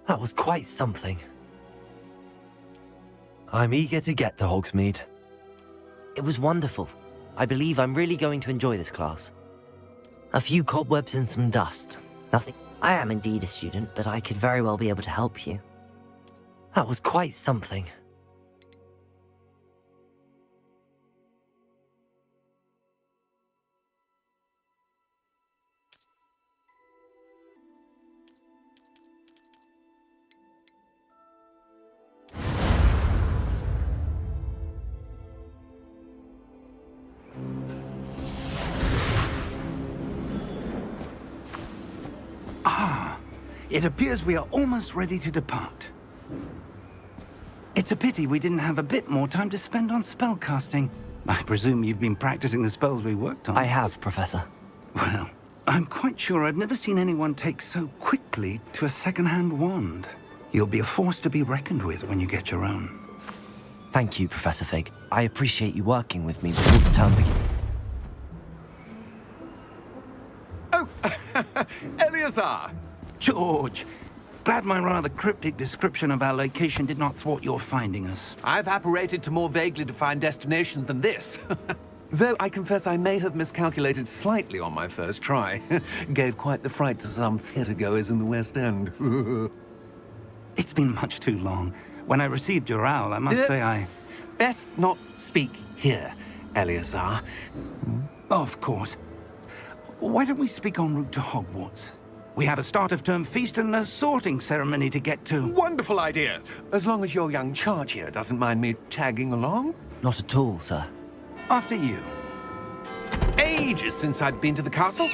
That was quite something. I'm eager to get to Hogsmeade. It was wonderful. I believe I'm really going to enjoy this class. A few cobwebs and some dust. Nothing. I am indeed a student, but I could very well be able to help you. That was quite something. It appears we are almost ready to depart. It's a pity we didn't have a bit more time to spend on spellcasting. I presume you've been practicing the spells we worked on. I have, Professor. Well, I'm quite sure I've never seen anyone take so quickly to a second-hand wand. You'll be a force to be reckoned with when you get your own. Thank you, Professor Fig. I appreciate you working with me before the term begins. Oh, Eleazar! George, glad my rather cryptic description of our location did not thwart your finding us. I've apparated to more vaguely defined destinations than this. Though I confess I may have miscalculated slightly on my first try. Gave quite the fright to some theatergoers in the West End. It's been much too long. When I received your owl, I must say I... Best not speak here, Eleazar. Of course. Why don't we speak en route to Hogwarts? We have a start-of-term feast and a sorting ceremony to get to. Wonderful idea! As long as your young charge here doesn't mind me tagging along. Not at all, sir. After you. Ages since I'd been to the castle.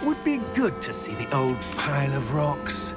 Would be good to see the old pile of rocks.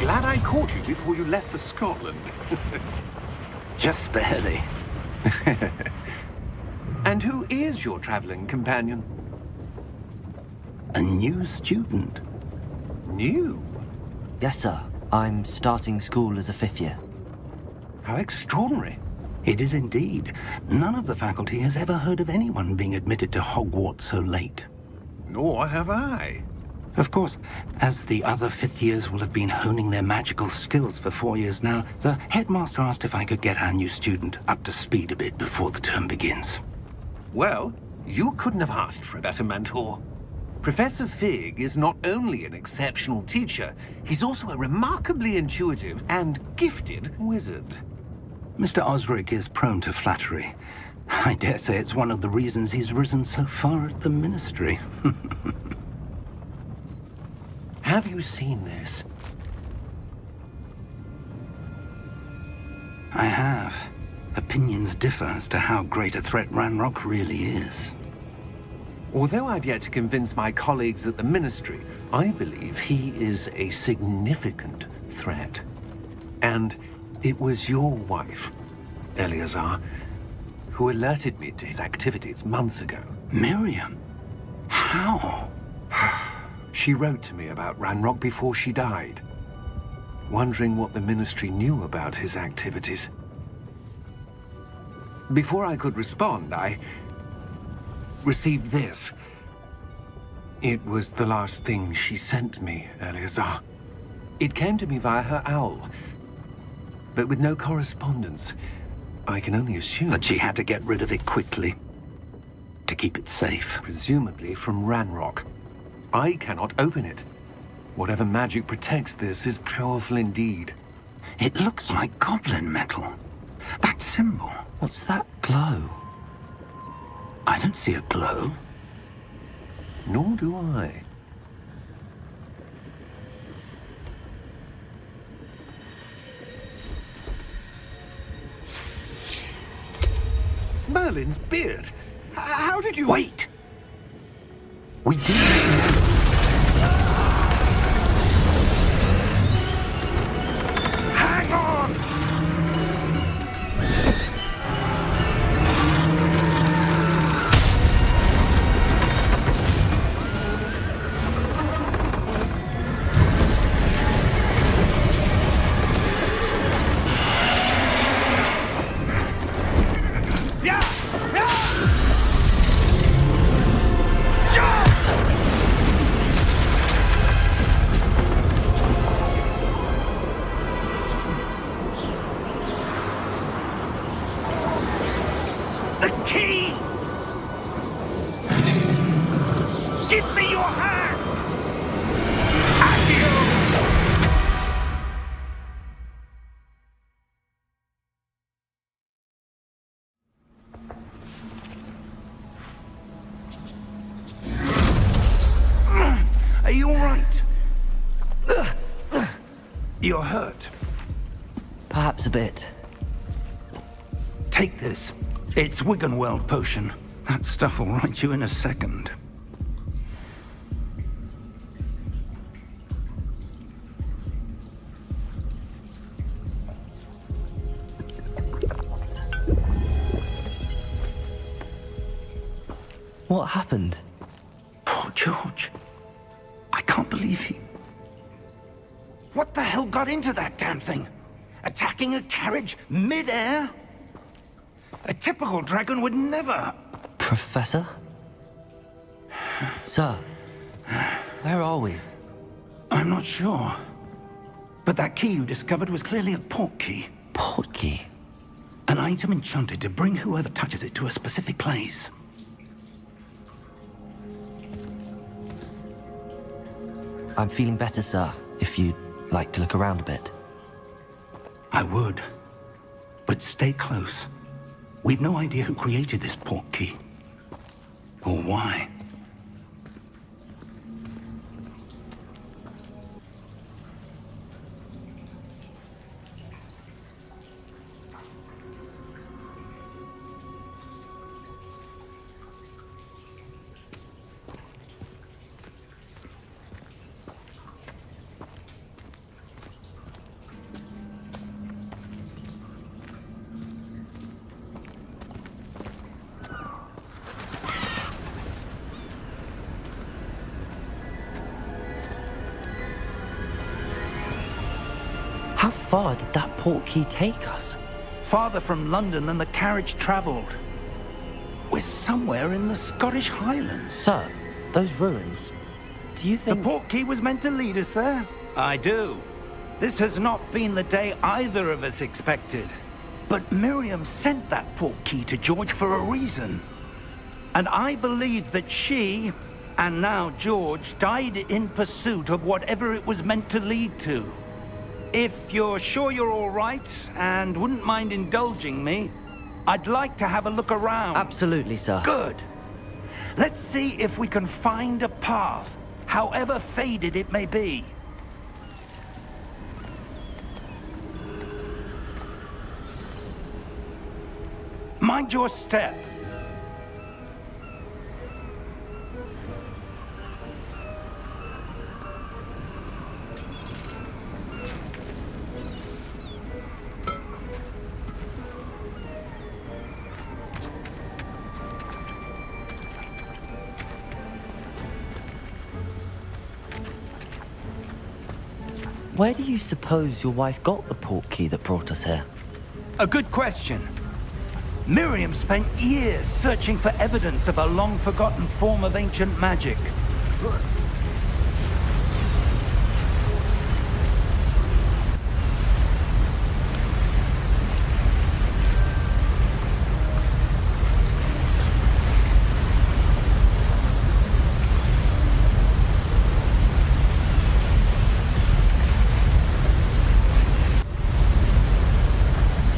Glad I caught you before you left for Scotland. Just barely. And who is your traveling companion? A new student. New? Yes, sir. I'm starting school as a 5th year. How extraordinary. It is indeed. None of the faculty has ever heard of anyone being admitted to Hogwarts so late. Nor have I. Of course, as the other 5th years will have been honing their magical skills for 4 years now, the headmaster asked if I could get our new student up to speed a bit before the term begins. Well, you couldn't have asked for a better mentor. Professor Fig is not only an exceptional teacher, he's also a remarkably intuitive and gifted wizard. Mr. Osric is prone to flattery. I dare say it's one of the reasons he's risen so far at the Ministry. Have you seen this? I have. Opinions differ as to how great a threat Ranrock really is. Although I've yet to convince my colleagues at the Ministry, I believe he is a significant threat. And it was your wife, Eleazar, who alerted me to his activities months ago. Miriam? How? She wrote to me about Ranrock before she died, wondering what the Ministry knew about his activities. Before I could respond, I received this. It was the last thing she sent me, Eleazar. It came to me via her owl, but with no correspondence. I can only assume That she had to get rid of it quickly, to keep it safe. presumably from Ranrock. I cannot open it. Whatever magic protects this is powerful indeed. It looks like goblin metal. That symbol. What's that glow? I don't see a glow. Nor do I. Merlin's beard! How did you... Wait! We didn't. Hang on! Give me your hand! Are you all right? You're hurt. Perhaps a bit. Take this. It's Wiggenweld potion. That stuff will right you in a second. What happened? Poor George. I can't believe he... What the hell got into that damn thing? Attacking a carriage mid-air? A typical dragon would never... Professor? Sir, where are we? I'm not sure. But that key you discovered was clearly a port key. Port key? An item enchanted to bring whoever touches it to a specific place. I'm feeling better, sir, if you'd like to look around a bit. I would. But stay close. We've no idea who created this port key. Or why. How far did that port key take us? Farther from London than the carriage traveled. We're somewhere in the Scottish Highlands. Sir, those ruins, do you The think... port key was meant to lead us there? I do. This has not been the day either of us expected. But Miriam sent that port key to George for a reason. And I believe that she, and now George, died in pursuit of whatever it was meant to lead to. If you're sure you're all right, and wouldn't mind indulging me, I'd like to have a look around. Absolutely, sir. Good. Let's see if we can find a path, however faded it may be. Mind your step. Where do you suppose your wife got the portkey that brought us here? A good question. Miriam spent years searching for evidence of a long-forgotten form of ancient magic.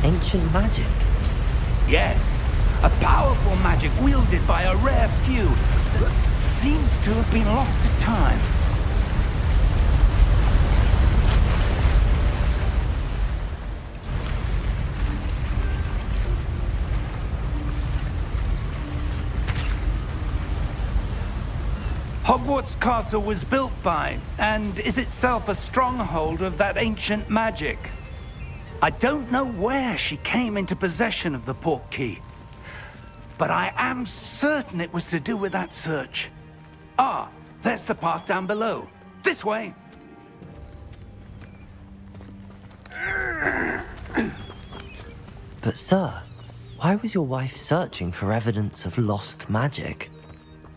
Ancient magic? Yes, a powerful magic wielded by a rare few that seems to have been lost to time. Hogwarts Castle was built by, and is itself a stronghold of that ancient magic. I don't know where she came into possession of the portkey, but I am certain it was to do with that search. Ah, there's the path down below. This way. But sir, why was your wife searching for evidence of lost magic?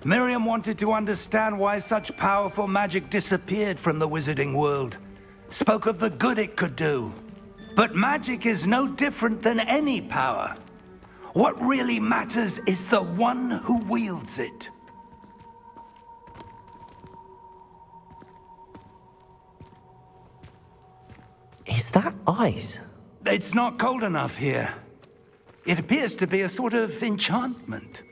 Miriam wanted to understand why such powerful magic disappeared from the wizarding world. Spoke of the good it could do. But magic is no different than any power. What really matters is the one who wields it. Is that ice? It's not cold enough here. It appears to be a sort of enchantment.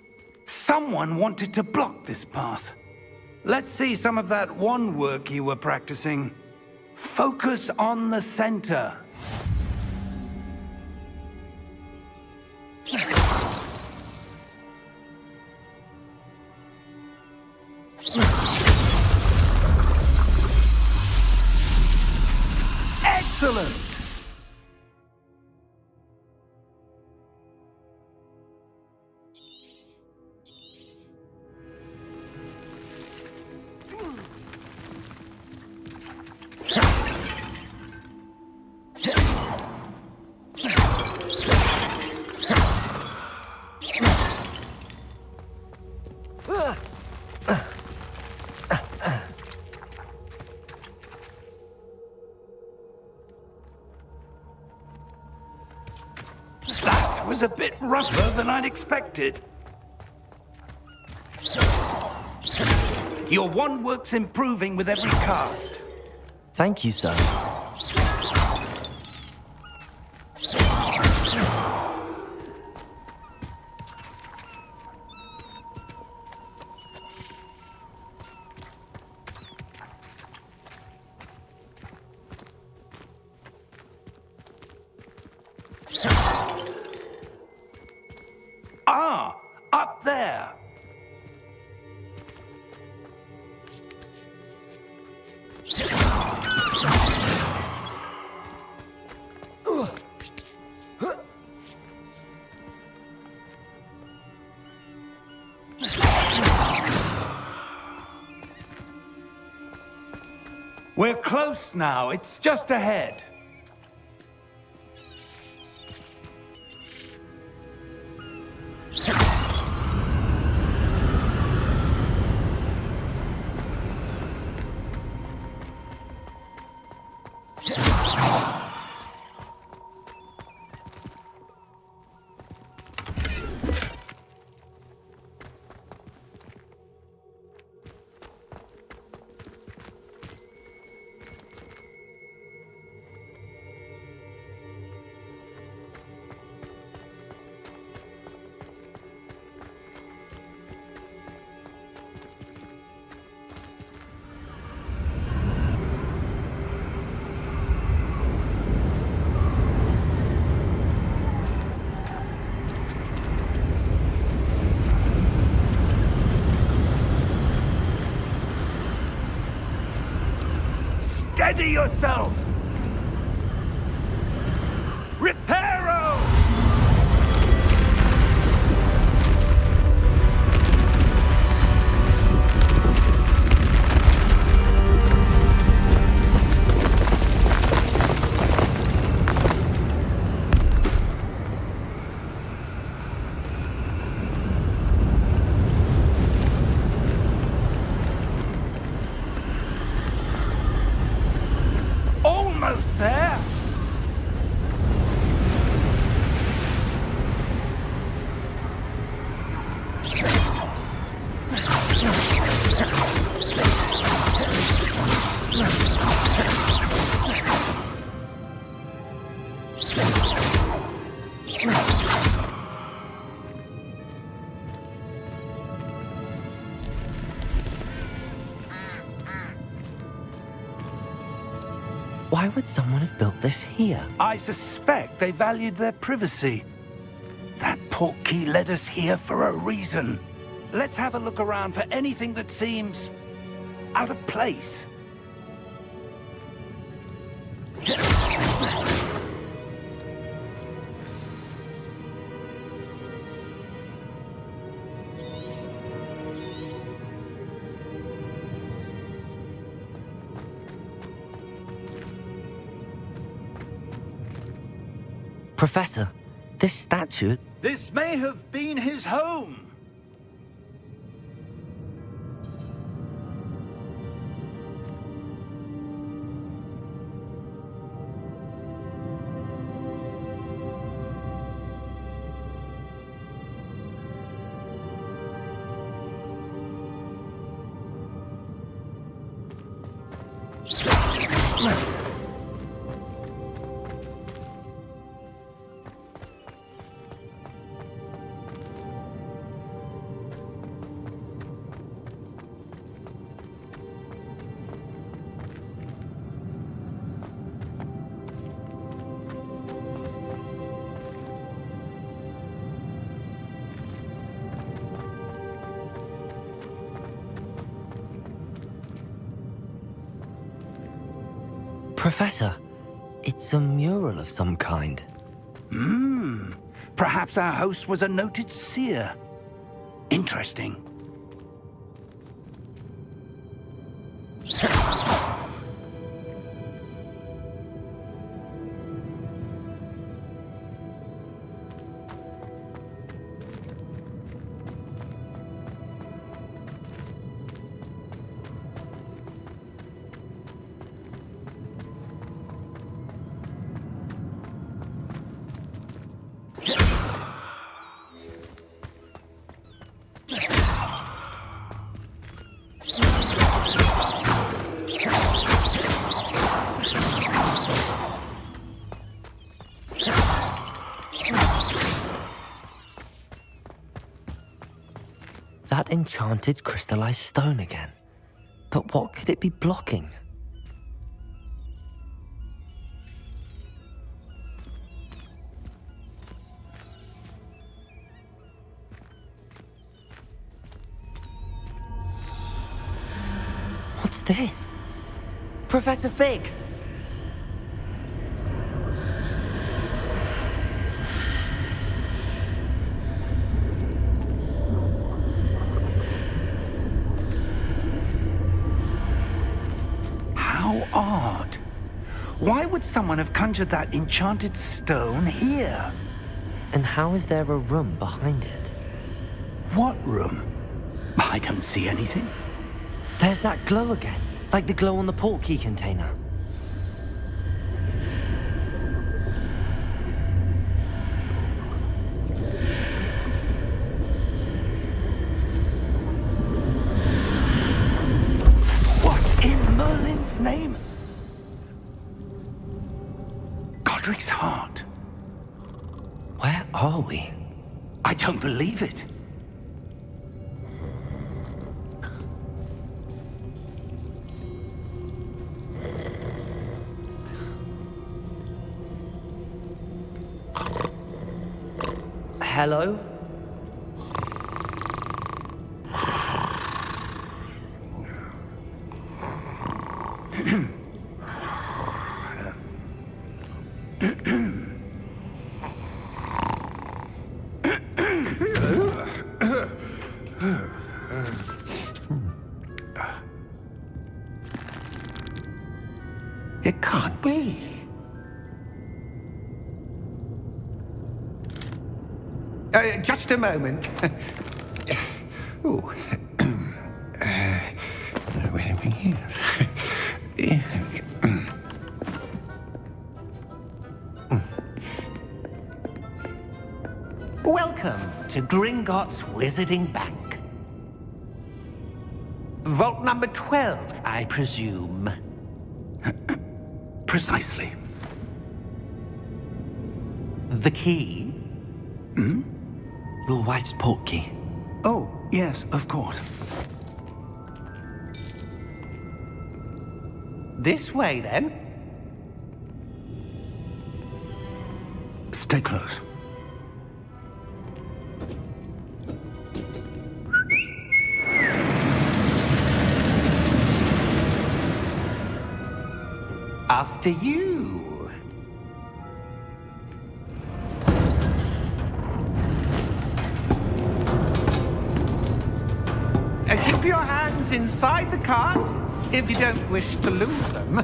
Someone wanted to block this path. Let's see some of that wand work you were practicing. Focus on the center. Excellent! That was a bit rougher than I'd expected. Your wand work's improving with every cast. Thank you, sir. Ah, up there. We're close now. It's just ahead. Steady yourself! Reparo! Almost there! Why would someone have built this here? I suspect they valued their privacy. That portkey led us here for a reason. Let's have a look around for anything that seems out of place. Professor, this statue... This may have been his home. Professor, it's a mural of some kind. Perhaps our host was a noted seer. Interesting. That enchanted crystallized stone again. But what could it be blocking? What's this? Professor Fig! How odd. Why would someone have conjured that enchanted stone here? And how is there a room behind it? What room? I don't see anything. There's that glow again, like the glow on the portkey container. What in Merlin's name? Godric's heart. Where are we? I don't believe it. Hello? Just a moment. Ooh. Where are we here? Welcome to Gringotts Wizarding Bank. Vault number 12, I presume. Precisely. The key? Your wife's portkey. Oh, yes, of course. This way, then. Stay close. After you. Keep your hands inside the cart if you don't wish to lose them.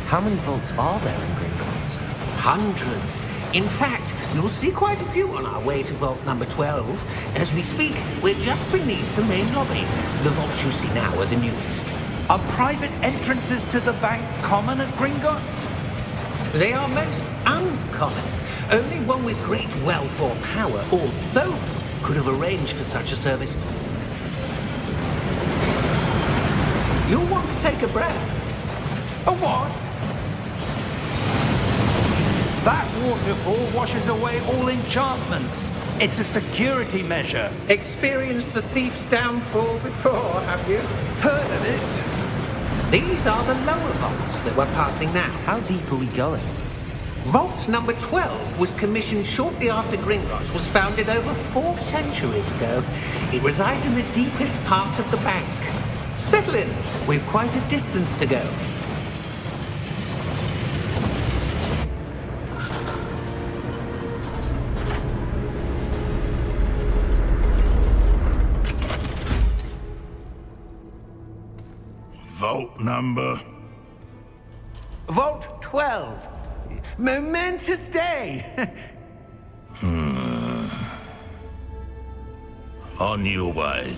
How many vaults are there in Gringotts? Hundreds. In fact, you'll see quite a few on our way to vault number 12. As we speak, we're just beneath the main lobby. The vaults you see now are the newest. Are private entrances to the bank common at Gringotts? They are most uncommon. Only one with great wealth or power, or both, could have arranged for such a service. You'll want to take a breath. A what? That waterfall washes away all enchantments. It's a security measure. Experienced the thief's downfall before, have you? Heard of it? These are the lower vaults that we're passing now. How deep are we going? Vault number 12 was commissioned shortly after Gringotts was founded over 4 centuries ago. It resides in the deepest part of the bank. Settle in. We've quite a distance to go. Vault number? Vault 12. Momentous day. On your way.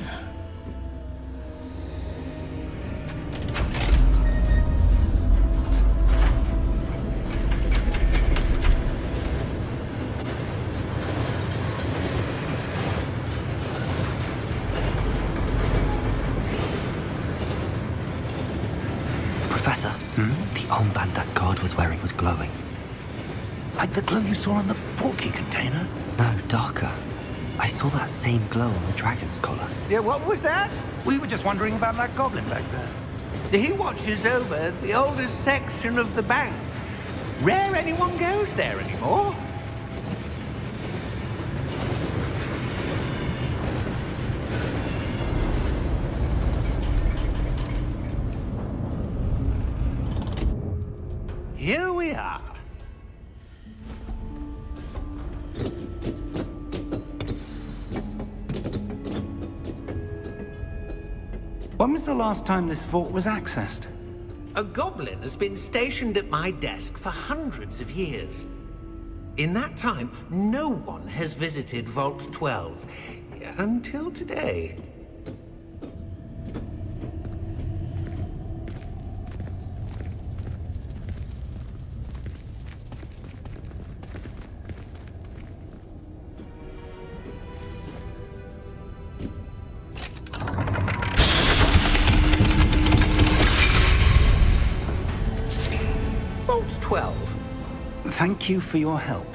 Professor, the armband that guard was wearing was glowing. Like the glow you saw on the portkey container? No, darker. I saw that same glow on the dragon's collar. Yeah, what was that? We were just wondering about that goblin back there. He watches over the oldest section of the bank. Rare anyone goes there anymore. Here we are. When was the last time this vault was accessed? A goblin has been stationed at my desk for hundreds of years. In that time, no one has visited Vault 12. Until today. Vault 12. Thank you for your help.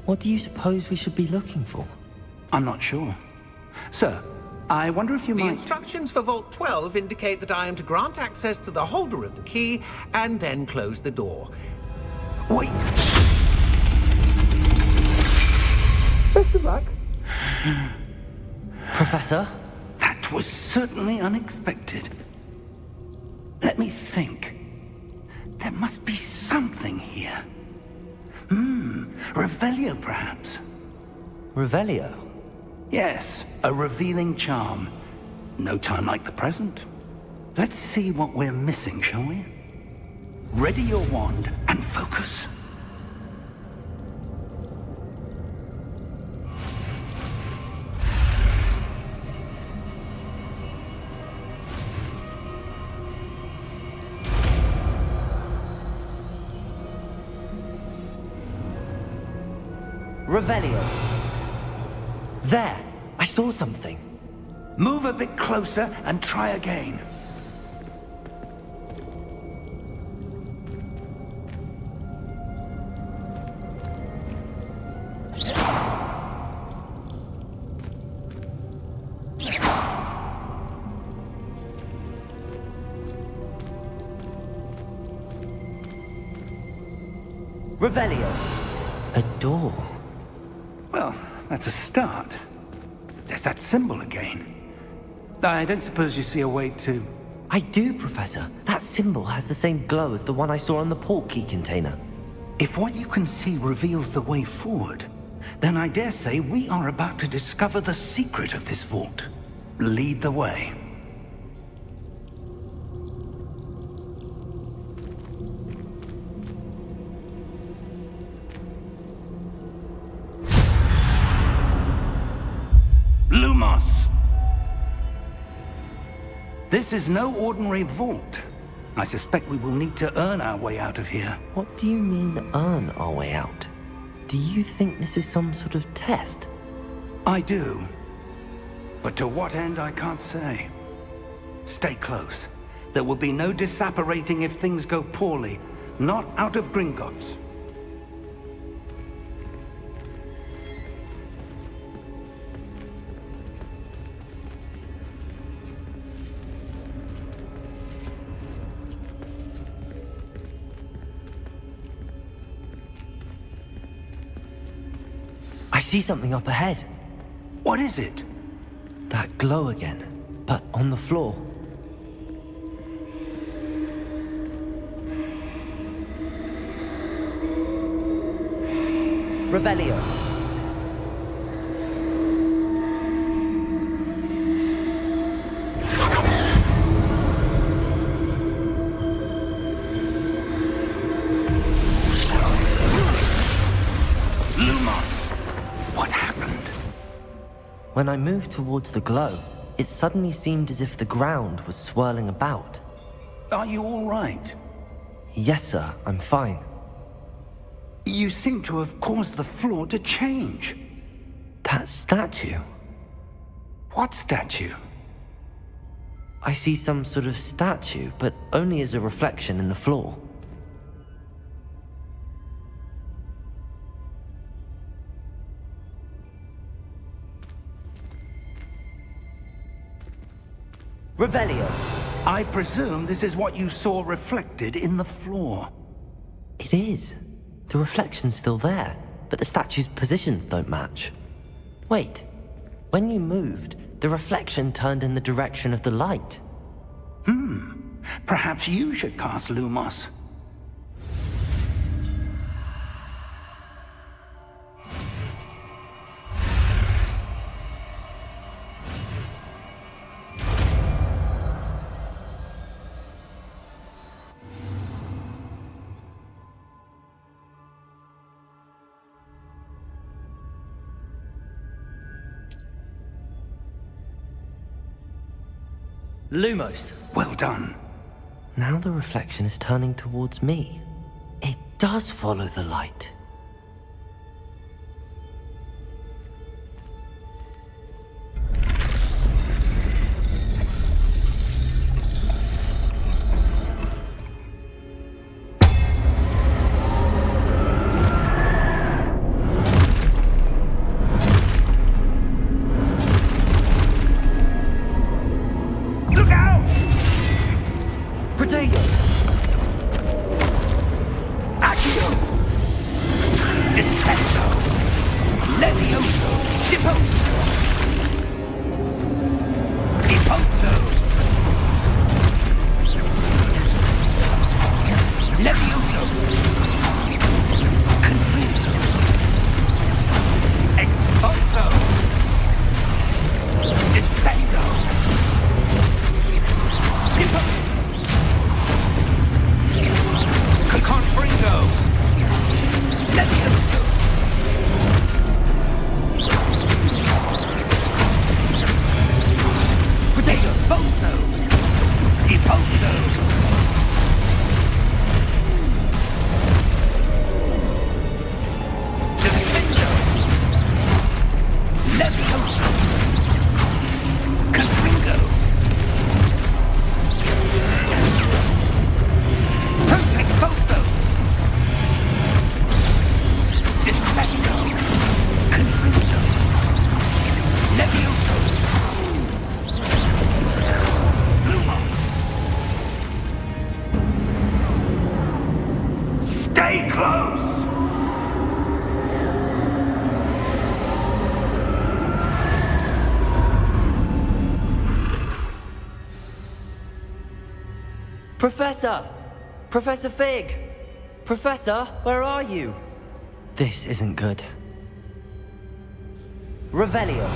What do you suppose we should be looking for? I'm not sure. Sir, I wonder if you The might... instructions for Vault 12 indicate that I am to grant access to the holder of the key and then close the door. Wait! Best of luck. Professor? That That was certainly unexpected. Let me think. There must be something here. Revelio, perhaps? Revelio? Yes, a revealing charm. No time like the present. Let's see what we're missing, shall we? Ready your wand and focus. Revelio. There! I saw something. Move a bit closer and try again. Revelio. A door. Well, that's a start. There's that symbol again. I don't suppose you see a way to... I do, Professor. That symbol has the same glow as the one I saw on the port key container. If what you can see reveals the way forward, then I dare say we are about to discover the secret of this vault. Lead the way. Lumos! This is no ordinary vault. I suspect we will need to earn our way out of here. What do you mean, earn our way out? Do you think this is some sort of test? I do. But to what end, I can't say. Stay close. There will be no disapparating if things go poorly. Not out of Gringotts. I see something up ahead. What is it? That glow again, but on the floor. Revelio. When I moved towards the glow, it suddenly seemed as if the ground was swirling about. Are you all right? Yes, sir, I'm fine. You seem to have caused the floor to change. That statue? What statue? I see some sort of statue, but only as a reflection in the floor. Revelio. I presume this is what you saw reflected in the floor. It is. The reflection's still there, but the statue's positions don't match. Wait. When you moved, the reflection turned in the direction of the light. Perhaps you should cast Lumos. Lumos. Well done. Now the reflection is turning towards me. It does follow the light. Repulso! Defendo! Levioso! Confringo! Expulso! Descendo! Confringo! Levioso! Lumos! Stay close! Professor! Professor Fig! Professor, where are you? This isn't good. Revelio!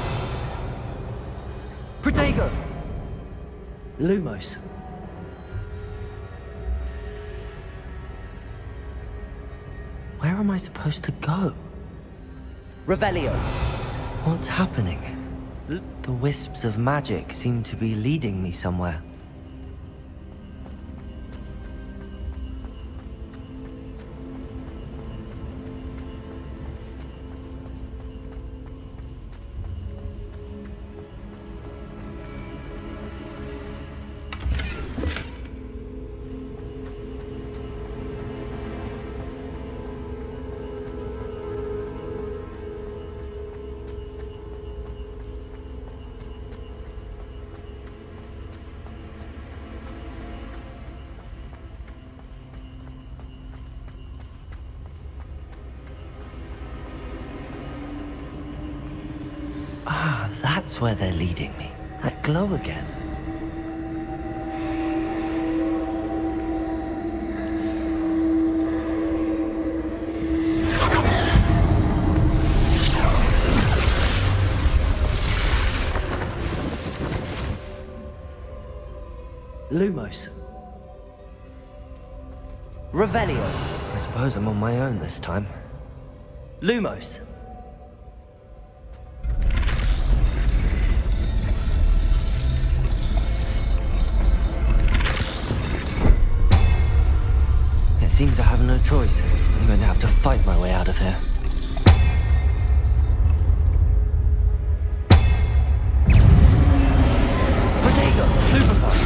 Protego! Lumos! Where am I supposed to go? Revelio! What's happening? The wisps of magic seem to be leading me somewhere. Ah, that's where they're leading me. That glow again. Lumos. Revelio. I suppose I'm on my own this time. Lumos. It seems I have no choice. I'm going to have to fight my way out of here. Protego! Stupefy!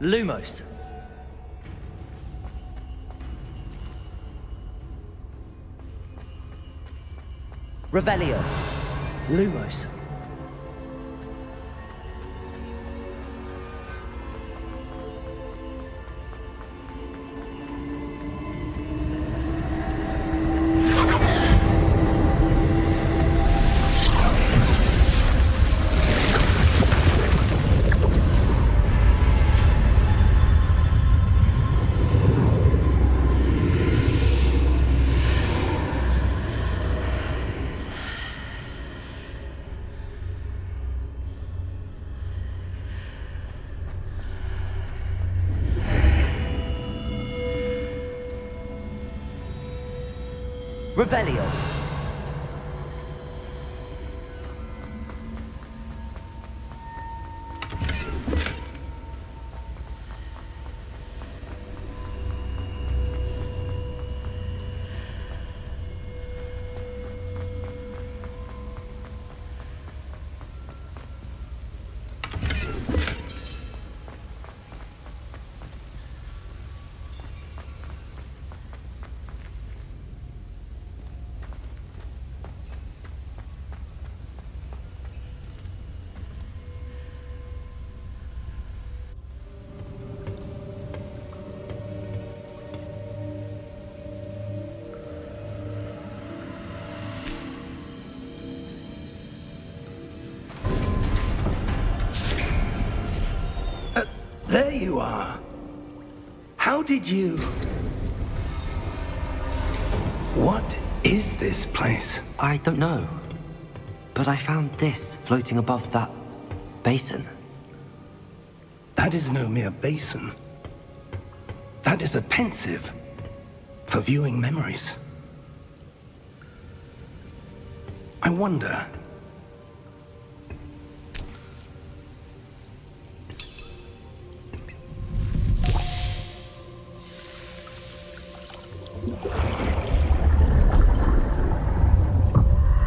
Lumos. Revelio. Lumos. Revelio. There you are. How did you... What is this place? I don't know. But I found this floating above that basin. That is no mere basin. That is a pensive for viewing memories. I wonder...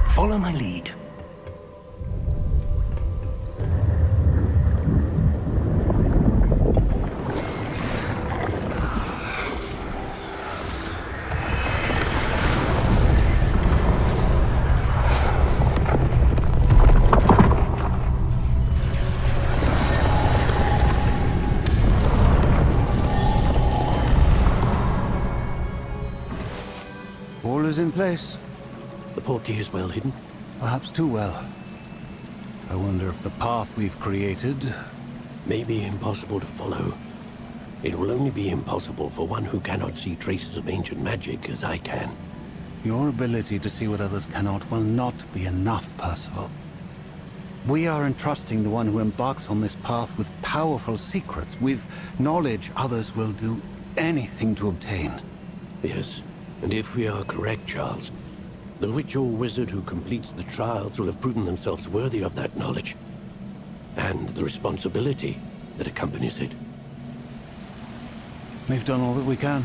Follow my lead. All is in place. The portkey is well hidden. Perhaps too well. I wonder if the path we've created... May be impossible to follow. It will only be impossible for one who cannot see traces of ancient magic as I can. Your ability to see what others cannot will not be enough, Percival. We are entrusting the one who embarks on this path with powerful secrets, with knowledge others will do anything to obtain. Yes, and if we are correct, Charles, the witch or wizard who completes the trials will have proven themselves worthy of that knowledge, and the responsibility that accompanies it. We've done all that we can.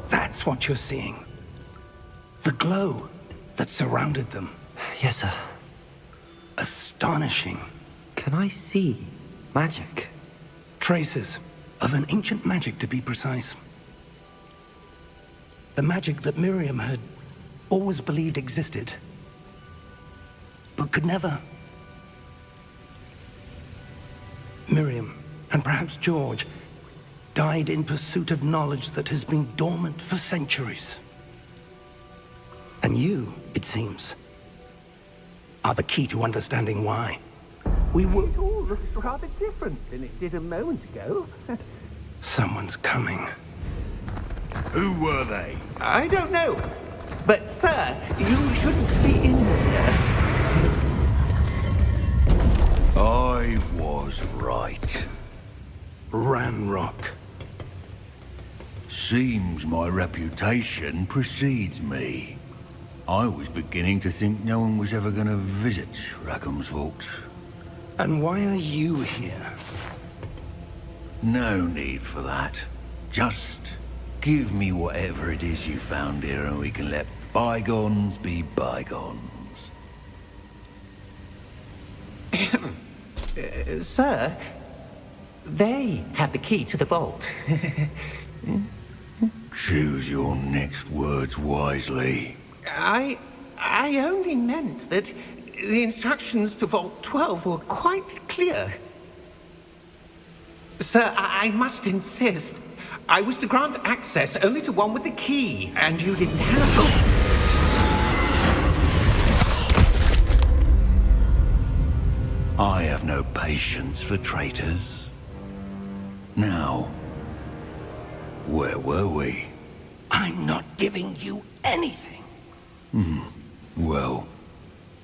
That's what you're seeing. The glow that surrounded them. Yes, sir. Astonishing. Can I see magic? Traces of an ancient magic, to be precise. The magic that Miriam had always believed existed, but could never. Miriam, and perhaps George, died in pursuit of knowledge that has been dormant for centuries. And you, it seems, are the key to understanding why. We were... It all looks rather different than it did a moment ago. Someone's coming. Who were they? I don't know. But, sir, you shouldn't be in here. I was right. Ranrock. Seems my reputation precedes me. I was beginning to think no one was ever going to visit Rackham's Vault. And why are you here? No need for that. Just give me whatever it is you found here and we can let bygones be bygones. Sir, they have the key to the vault. Choose your next words wisely. I only meant that the instructions to Vault 12 were quite clear. Sir, I must insist. I was to grant access only to one with the key, and you didn't have... I have no patience for traitors. Now, where were we? I'm not giving you anything. Well,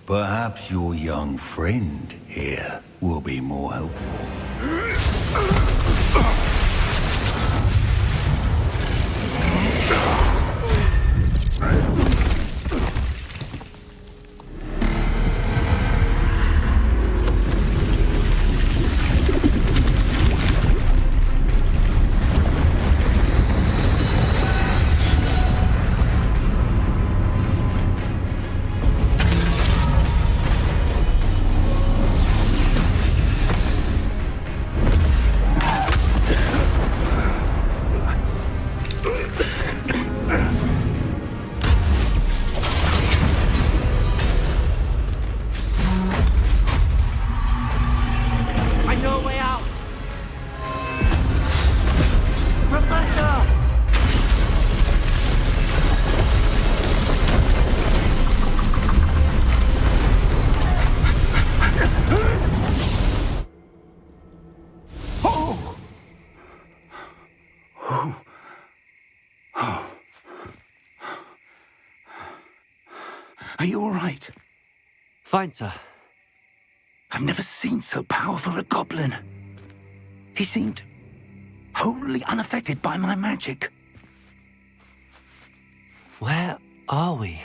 Perhaps your young friend here will be more helpful. Are you all right? Fine, sir. I've never seen so powerful a goblin. He seemed wholly unaffected by my magic. Where are we?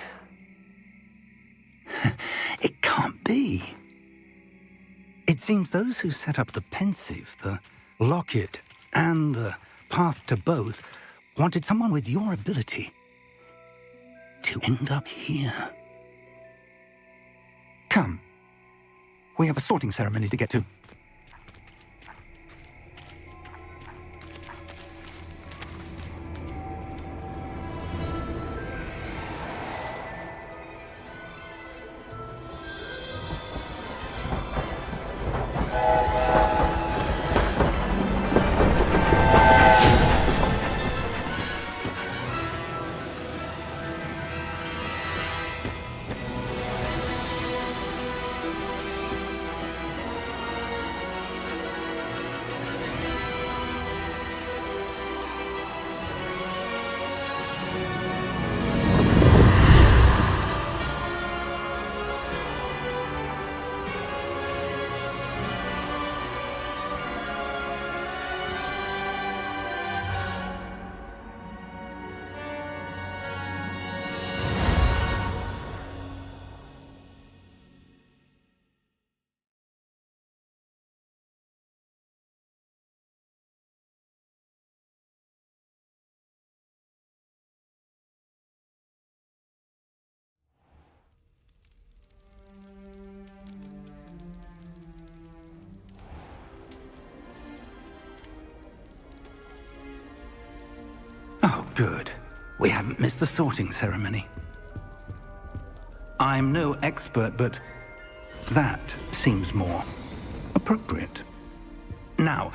It can't be. It seems those who set up the pensive, the locket, and the path to both wanted someone with your ability to end up here. Come. We have a sorting ceremony to get to. Oh, good. We haven't missed the sorting ceremony. I'm no expert, but that seems more appropriate. Now,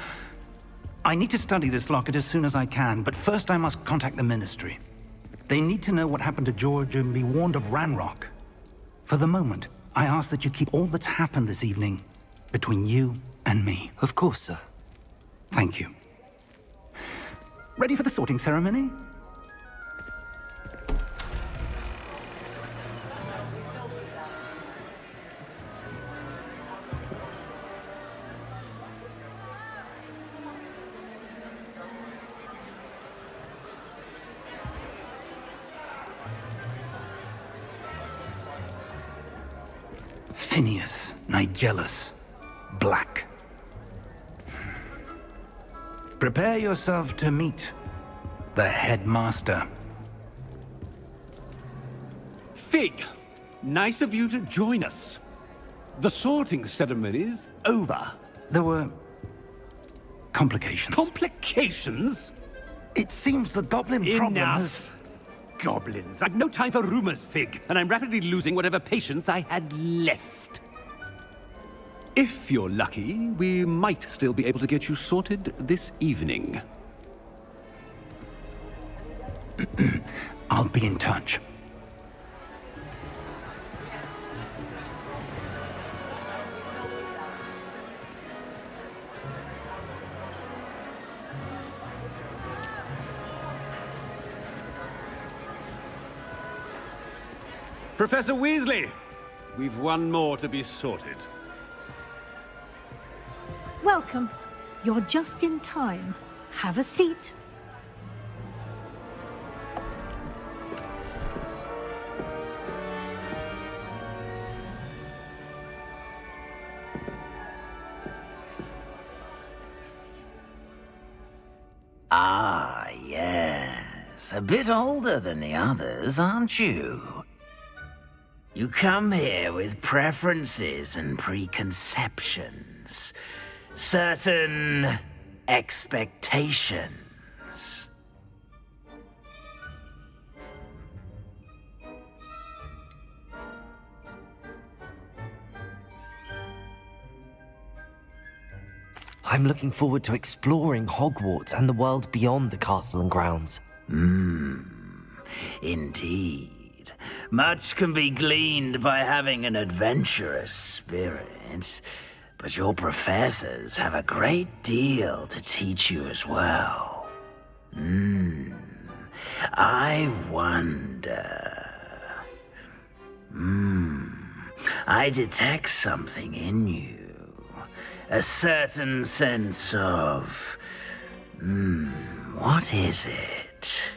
I need to study this locket as soon as I can, but first I must contact the Ministry. They need to know what happened to George and be warned of Ranrock. For the moment, I ask that you keep all that's happened this evening between you and me. Of course, sir. Thank you. Ready for the sorting ceremony? Phineas, Nigellus, Black. Prepare yourself to meet the headmaster. Fig, nice of you to join us. The sorting ceremony's over. There were complications. Complications? It seems the goblin problem has... Enough. Goblins. I've no time for rumors, Fig, and I'm rapidly losing whatever patience I had left. If you're lucky, we might still be able to get you sorted this evening. I'll be in touch. Professor Weasley, we've one more to be sorted. Welcome. You're just in time. Have a seat. Ah, yes. A bit older than the others, aren't you? You come here with preferences and preconceptions. Certain expectations. I'm looking forward to exploring Hogwarts and the world beyond the castle and grounds. Indeed. Much can be gleaned by having an adventurous spirit, but your professors have a great deal to teach you as well. I wonder... I detect something in you. A certain sense of... what is it?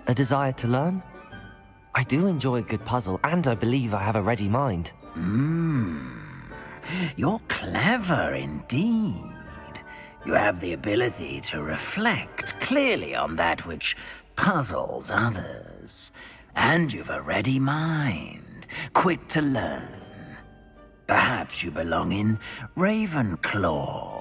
A desire to learn? I do enjoy a good puzzle, and I believe I have a ready mind. You're clever indeed. You have the ability to reflect clearly on that which puzzles others. And you've a ready mind, quick to learn. Perhaps you belong in Ravenclaw.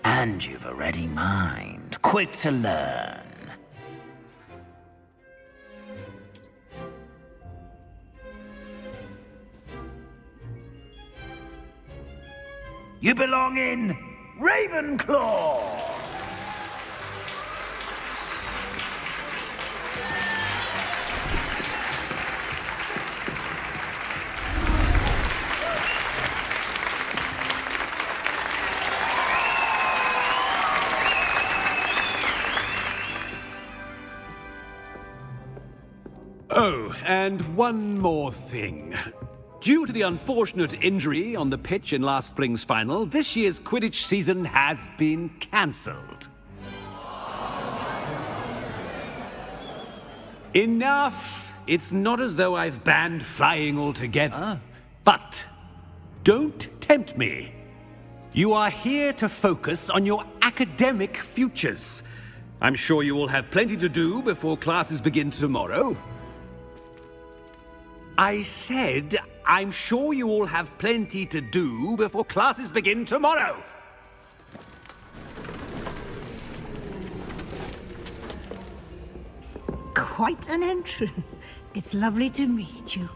And you've a ready mind, quick to learn. You belong in Ravenclaw! Oh, and one more thing. Due to the unfortunate injury on the pitch in last spring's final, this year's Quidditch season has been cancelled. Enough! It's not as though I've banned flying altogether. But don't tempt me. You are here to focus on your academic futures. I'm sure you will have plenty to do before classes begin tomorrow. I said, I'm sure you all have plenty to do before classes begin tomorrow. Quite an entrance. It's lovely to meet you.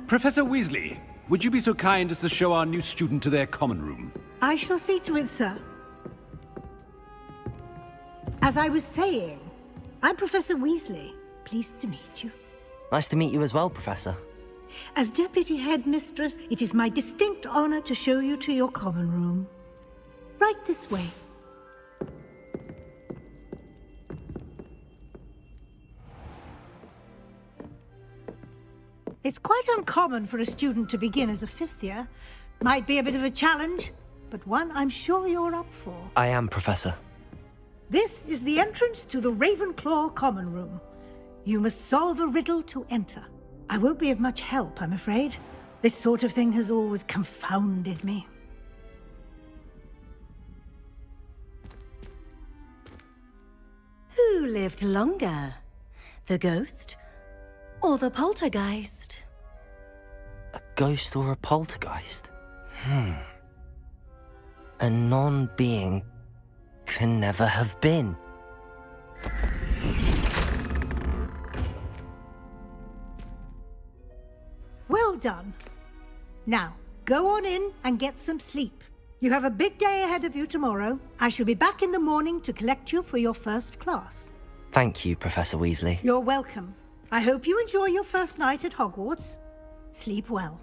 Professor Weasley, would you be so kind as to show our new student to their common room? I shall see to it, sir. As I was saying, I'm Professor Weasley. Pleased to meet you. Nice to meet you as well, Professor. As Deputy Headmistress, it is my distinct honor to show you to your common room. Right this way. It's quite uncommon for a student to begin as a fifth year. Might be a bit of a challenge, but one I'm sure you're up for. I am, Professor. This is the entrance to the Ravenclaw Common Room. You must solve a riddle to enter. I won't be of much help, I'm afraid. This sort of thing has always confounded me. Who lived longer? The ghost or the poltergeist? A ghost or a poltergeist? A non-being can never have been. Well done. Now, go on in and get some sleep. You have a big day ahead of you tomorrow. I shall be back in the morning to collect you for your first class. Thank you, Professor Weasley. You're welcome. I hope you enjoy your first night at Hogwarts. Sleep well.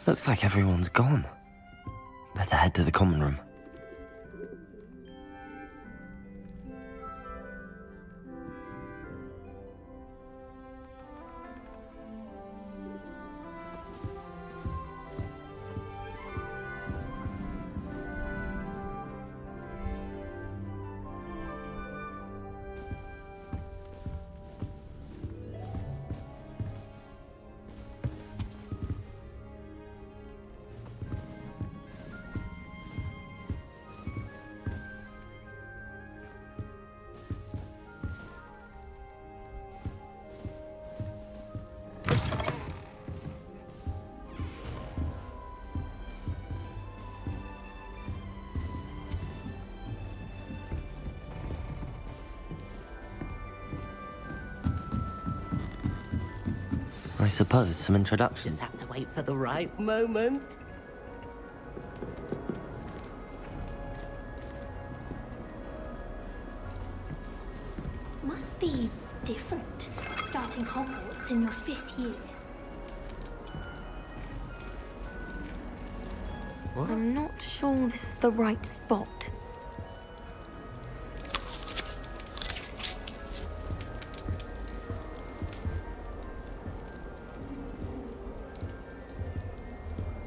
Looks like everyone's gone. Better head to the common room. I suppose some introductions. Just have to wait for the right moment. Must be different, starting Hogwarts in your 5th year. What? I'm not sure this is the right spot.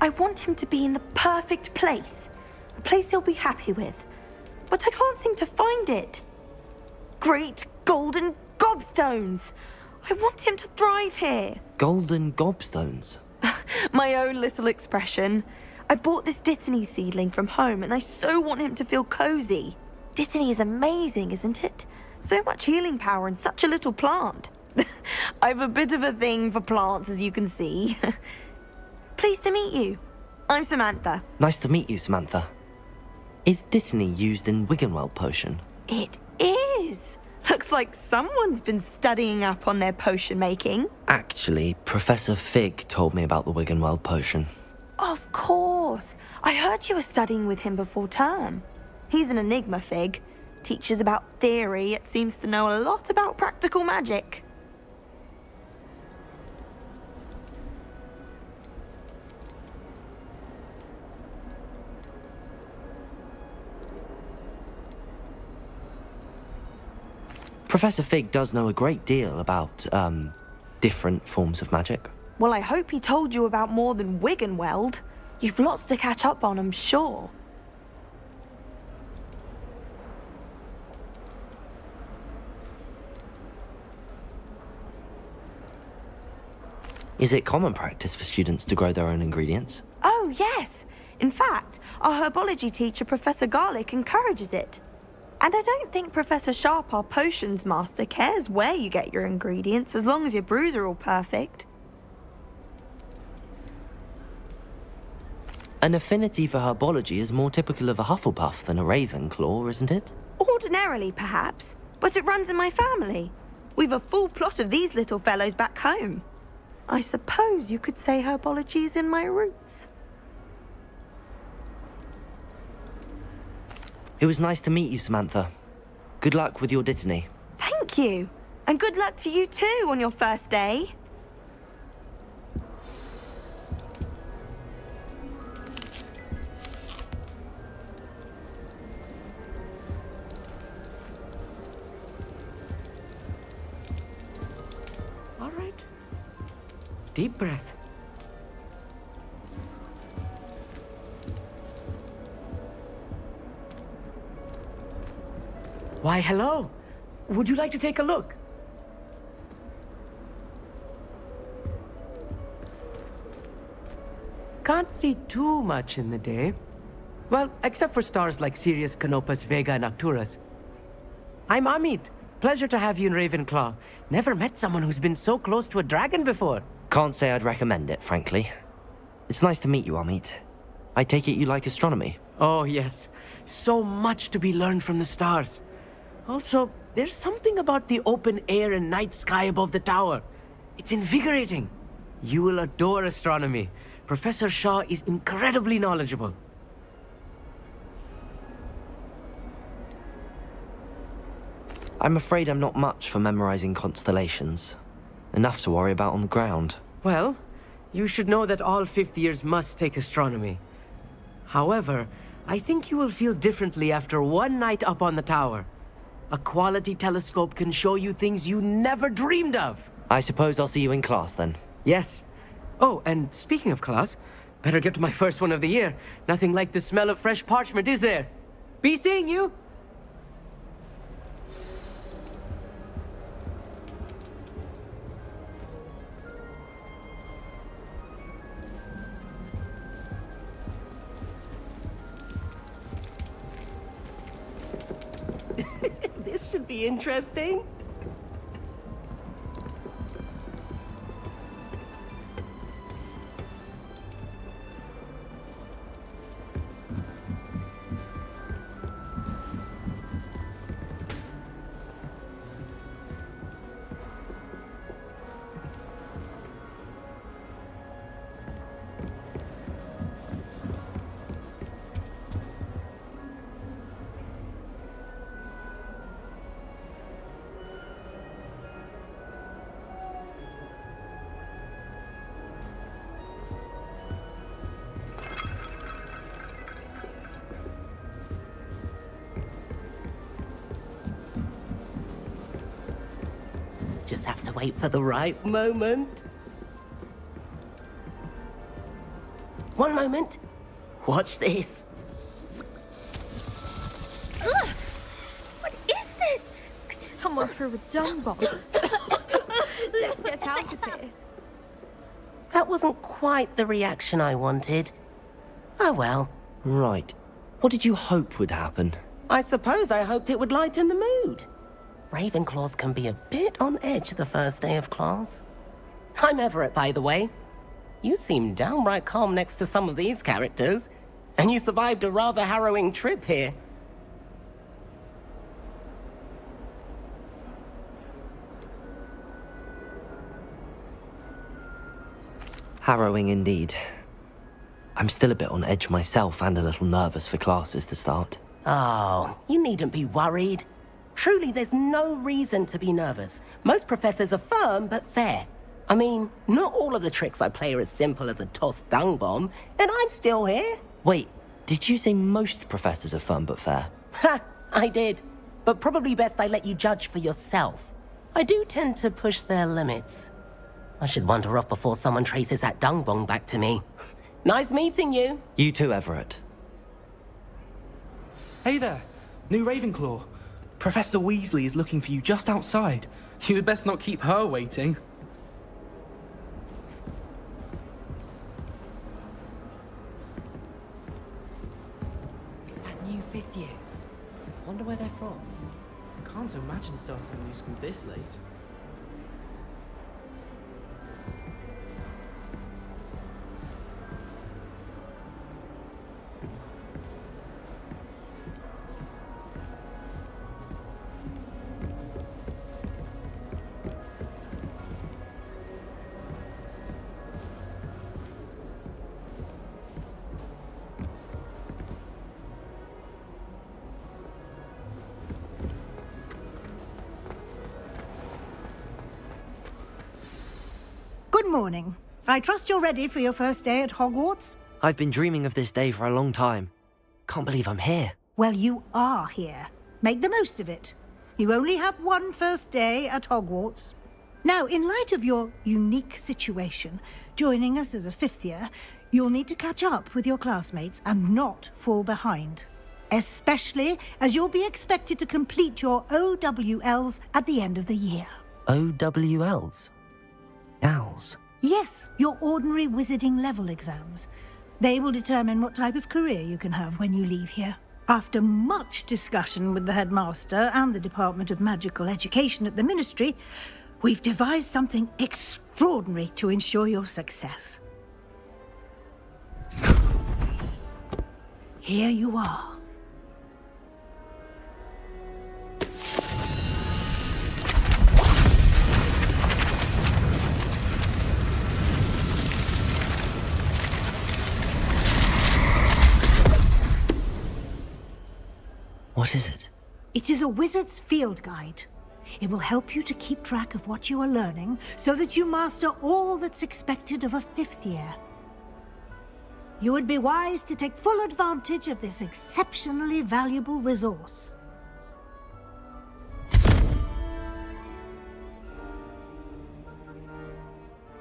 I want him to be in the perfect place. A place he'll be happy with. But I can't seem to find it. Great golden gobstones! I want him to thrive here. Golden gobstones? My own little expression. I bought this Dittany seedling from home and I so want him to feel cozy. Dittany is amazing, isn't it? So much healing power in such a little plant. I have a bit of a thing for plants, as you can see. Pleased to meet you. I'm Samantha. Nice to meet you, Samantha. Is Dittany used in Wiggenweld potion? It is. Looks like someone's been studying up on their potion making. Actually, Professor Fig told me about the Wiggenweld potion. Of course. I heard you were studying with him before term. He's an enigma, Fig. Teaches about theory, yet seems to know a lot about practical magic. Professor Fig does know a great deal about, different forms of magic. Well, I hope he told you about more than Wiggenweld. You've lots to catch up on, I'm sure. Is it common practice for students to grow their own ingredients? Oh, yes. In fact, our herbology teacher, Professor Garlick, encourages it. And I don't think Professor Sharp, our potions master, cares where you get your ingredients, as long as your brews are all perfect. An affinity for herbology is more typical of a Hufflepuff than a Ravenclaw, isn't it? Ordinarily, perhaps, but it runs in my family. We've a full plot of these little fellows back home. I suppose you could say herbology is in my roots. It was nice to meet you, Samantha. Good luck with your Dittany. Thank you. And good luck to you too on your first day. Deep breath. Why, hello. Would you like to take a look? Can't see too much in the day. Well, except for stars like Sirius, Canopus, Vega, and Arcturus. I'm Amit. Pleasure to have you in Ravenclaw. Never met someone who's been so close to a dragon before. Can't say I'd recommend it, frankly. It's nice to meet you, Amit. I take it you like astronomy? Oh, yes. So much to be learned from the stars. Also, there's something about the open air and night sky above the tower. It's invigorating. You will adore astronomy. Professor Shaw is incredibly knowledgeable. I'm afraid I'm not much for memorizing constellations. Enough to worry about on the ground. Well, you should know that all fifth years must take astronomy. However, I think you will feel differently after one night up on the tower. A quality telescope can show you things you never dreamed of. I suppose I'll see you in class then. Yes. Oh, and speaking of class, better get to my first one of the year. Nothing like the smell of fresh parchment, is there? Be seeing you! This should be interesting. Just have to wait for the right moment. One moment. Watch this. Ugh! What is this? Someone threw a dung bomb. Let's get out of here. That wasn't quite the reaction I wanted. Oh well. Right. What did you hope would happen? I suppose I hoped it would lighten the mood. Ravenclaws can be a bit on edge the first day of class. I'm Everett, by the way. You seem downright calm next to some of these characters, and you survived a rather harrowing trip here. Harrowing indeed. I'm still a bit on edge myself and a little nervous for classes to start. Oh, you needn't be worried. Truly, there's no reason to be nervous. Most professors are firm but fair. I mean, not all of the tricks I play are as simple as a tossed dung bomb, and I'm still here. Wait, did you say most professors are firm but fair? Ha, I did. But probably best I let you judge for yourself. I do tend to push their limits. I should wander off before someone traces that dung bomb back to me. Nice meeting you. You too, Everett. Hey there, new Ravenclaw. Professor Weasley is looking for you just outside. You had best not keep her waiting. It's that new fifth year. Wonder where they're from. I can't imagine starting a new school this late. Good morning. I trust you're ready for your first day at Hogwarts? I've been dreaming of this day for a long time. Can't believe I'm here. Well, you are here. Make the most of it. You only have one first day at Hogwarts. Now, in light of your unique situation, joining us as a 5th year, you'll need to catch up with your classmates and not fall behind. Especially as you'll be expected to complete your OWLs at the end of the year. OWLs? Owls? Yes, your ordinary wizarding level exams. They will determine what type of career you can have when you leave here. After much discussion with the headmaster and the Department of Magical Education at the Ministry, we've devised something extraordinary to ensure your success. Here you are. What is it? It is a wizard's field guide. It will help you to keep track of what you are learning so that you master all that's expected of a 5th year. You would be wise to take full advantage of this exceptionally valuable resource.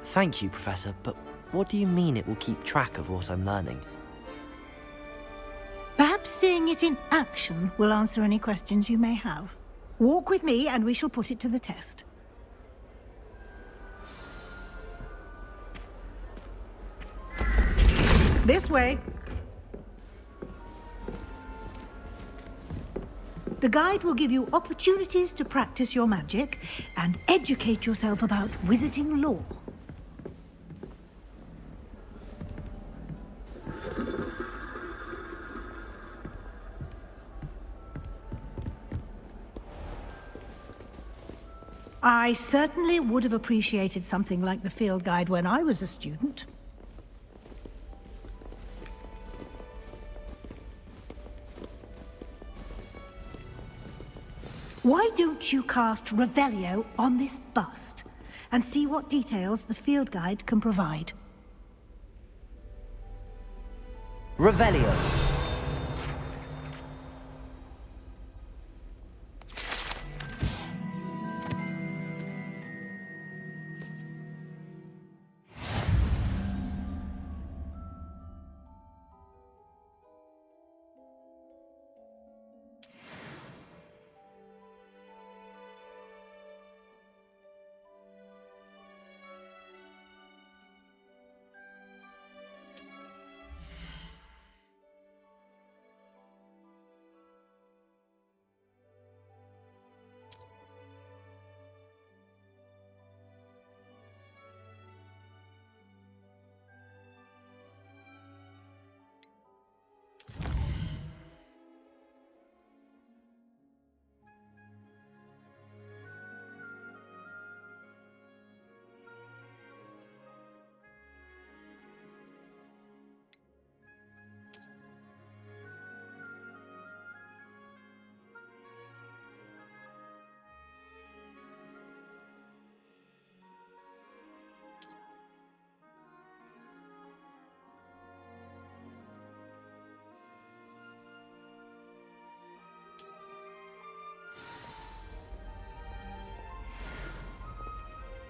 Thank you, Professor, but what do you mean it will keep track of what I'm learning? Perhaps seeing it in action will answer any questions you may have. Walk with me and we shall put it to the test. This way. The guide will give you opportunities to practice your magic and educate yourself about wizarding lore. I certainly would have appreciated something like the field guide when I was a student. Why don't you cast Revelio on this bust and see what details the field guide can provide? Revelio.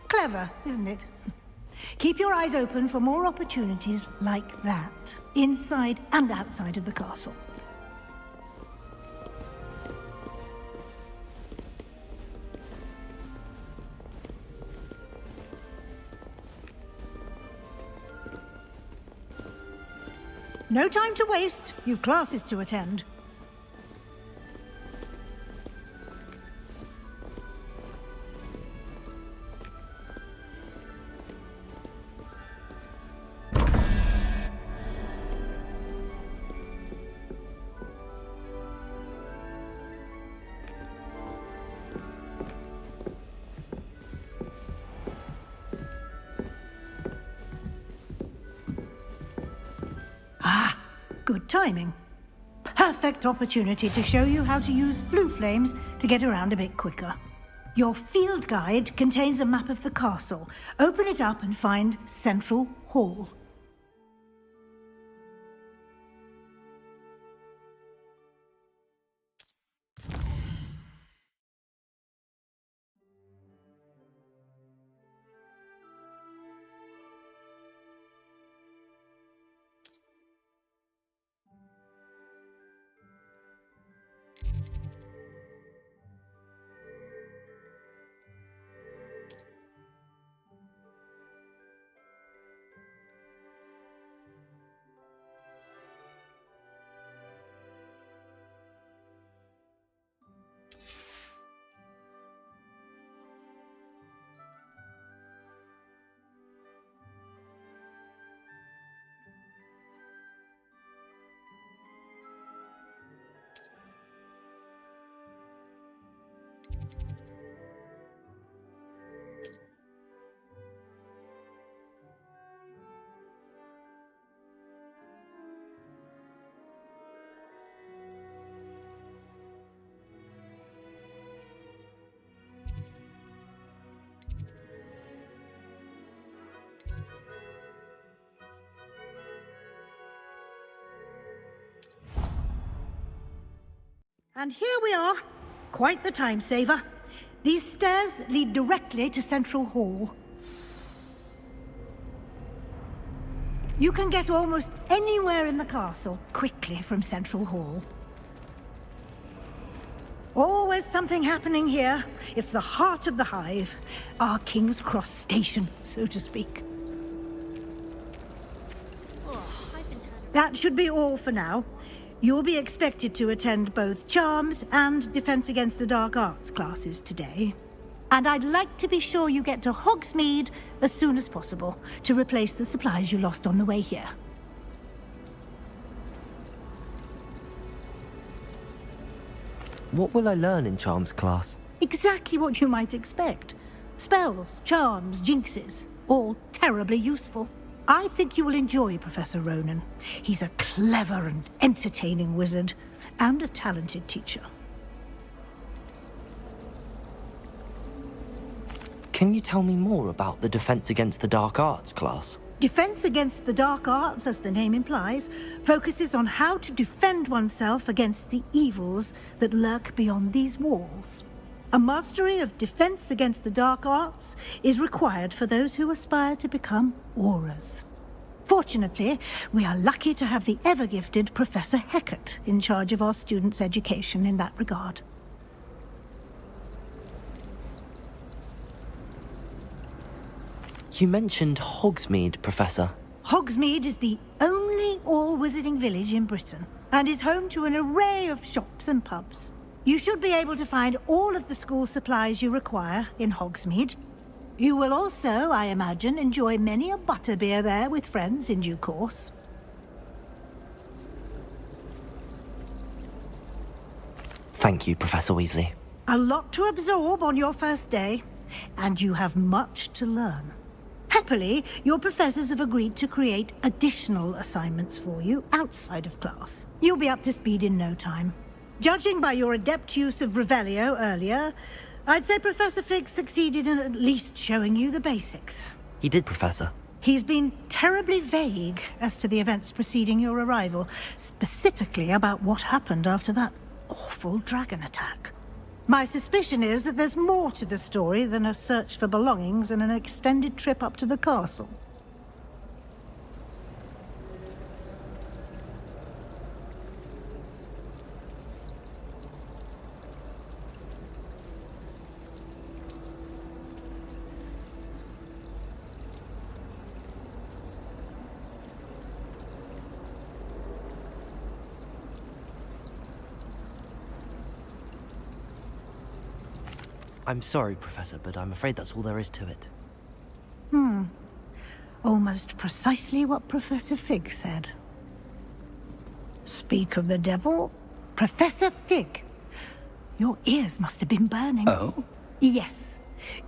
Clever, isn't it? Keep your eyes open for more opportunities like that, inside and outside of the castle. No time to waste. You've classes to attend. Good timing. Perfect opportunity to show you how to use Floo flames to get around a bit quicker. Your field guide contains a map of the castle. Open it up and find Central Hall. And here we are. Quite the time saver. These stairs lead directly to Central Hall. You can get almost anywhere in the castle quickly from Central Hall. Always something happening here. It's the heart of the hive. Our King's Cross station, so to speak. That should be all for now. You'll be expected to attend both Charms and Defense Against the Dark Arts classes today. And I'd like to be sure you get to Hogsmeade as soon as possible to replace the supplies you lost on the way here. What will I learn in Charms class? Exactly what you might expect. Spells, charms, jinxes, all terribly useful. I think you will enjoy Professor Ronan. He's a clever and entertaining wizard, and a talented teacher. Can you tell me more about the Defense Against the Dark Arts class? Defense Against the Dark Arts, as the name implies, focuses on how to defend oneself against the evils that lurk beyond these walls. A mastery of Defense Against the Dark Arts is required for those who aspire to become Aurors. Fortunately, we are lucky to have the ever-gifted Professor Hecat in charge of our students' education in that regard. You mentioned Hogsmeade, Professor. Hogsmeade is the only all-wizarding village in Britain, and is home to an array of shops and pubs. You should be able to find all of the school supplies you require in Hogsmeade. You will also, I imagine, enjoy many a butterbeer there with friends in due course. Thank you, Professor Weasley. A lot to absorb on your first day, and you have much to learn. Happily, your professors have agreed to create additional assignments for you outside of class. You'll be up to speed in no time. Judging by your adept use of Revelio earlier, I'd say Professor Fig succeeded in at least showing you the basics. He did, Professor. He's been terribly vague as to the events preceding your arrival, specifically about what happened after that awful dragon attack. My suspicion is that there's more to the story than a search for belongings and an extended trip up to the castle. I'm sorry, Professor, but I'm afraid that's all there is to it. Almost precisely what Professor Fig said. Speak of the devil, Professor Fig. Your ears must have been burning. Oh? Yes.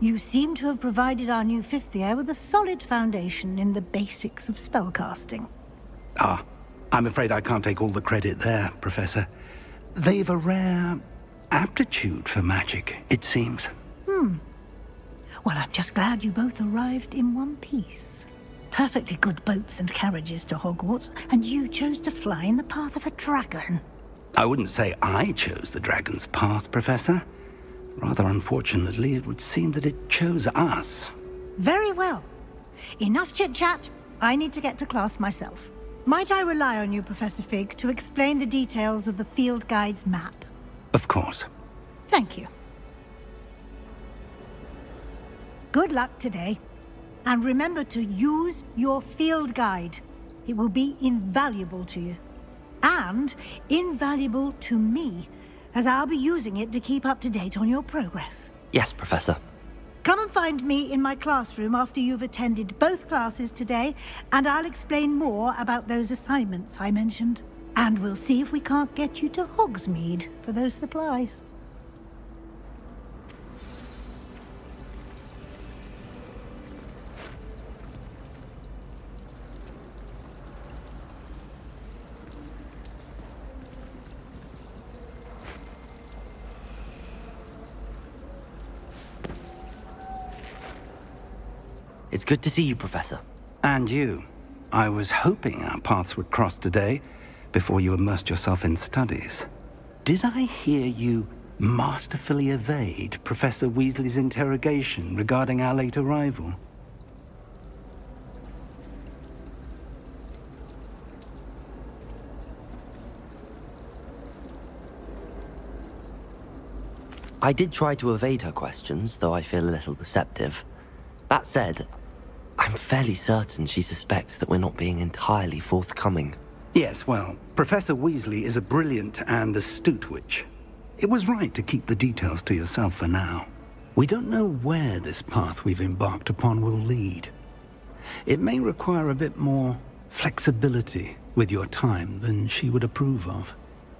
You seem to have provided our new fifth year with a solid foundation in the basics of spellcasting. Ah, I'm afraid I can't take all the credit there, Professor. They've a rare aptitude for magic, it seems. Well, I'm just glad you both arrived in one piece. Perfectly good boats and carriages to Hogwarts, and you chose to fly in the path of a dragon. I wouldn't say I chose the dragon's path, Professor. Rather unfortunately, it would seem that it chose us. Very well. Enough chit-chat. I need to get to class myself. Might I rely on you, Professor Fig, to explain the details of the field guide's map? Of course. Thank you. Good luck today. And remember to use your field guide. It will be invaluable to you. And invaluable to me, as I'll be using it to keep up to date on your progress. Yes, Professor. Come and find me in my classroom after you've attended both classes today, and I'll explain more about those assignments I mentioned. And we'll see if we can't get you to Hogsmeade for those supplies. It's good to see you, Professor. And you. I was hoping our paths would cross today, before you immersed yourself in studies. Did I hear you masterfully evade Professor Weasley's interrogation regarding our late arrival? I did try to evade her questions, though I feel a little deceptive. That said, I'm fairly certain she suspects that we're not being entirely forthcoming. Yes, well, Professor Weasley is a brilliant and astute witch. It was right to keep the details to yourself for now. We don't know where this path we've embarked upon will lead. It may require a bit more flexibility with your time than she would approve of.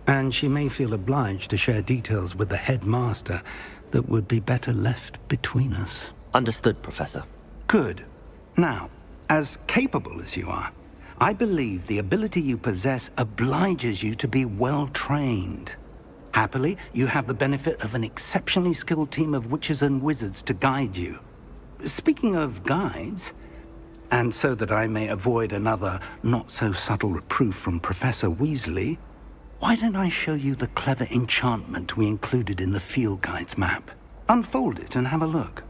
And she may feel obliged to share details with the headmaster that would be better left between us. Understood, Professor. Good. Now, as capable as you are, I believe the ability you possess obliges you to be well-trained. Happily, you have the benefit of an exceptionally skilled team of witches and wizards to guide you. Speaking of guides, and so that I may avoid another not-so-subtle reproof from Professor Weasley, why don't I show you the clever enchantment we included in the field guide's map? Unfold it and have a look.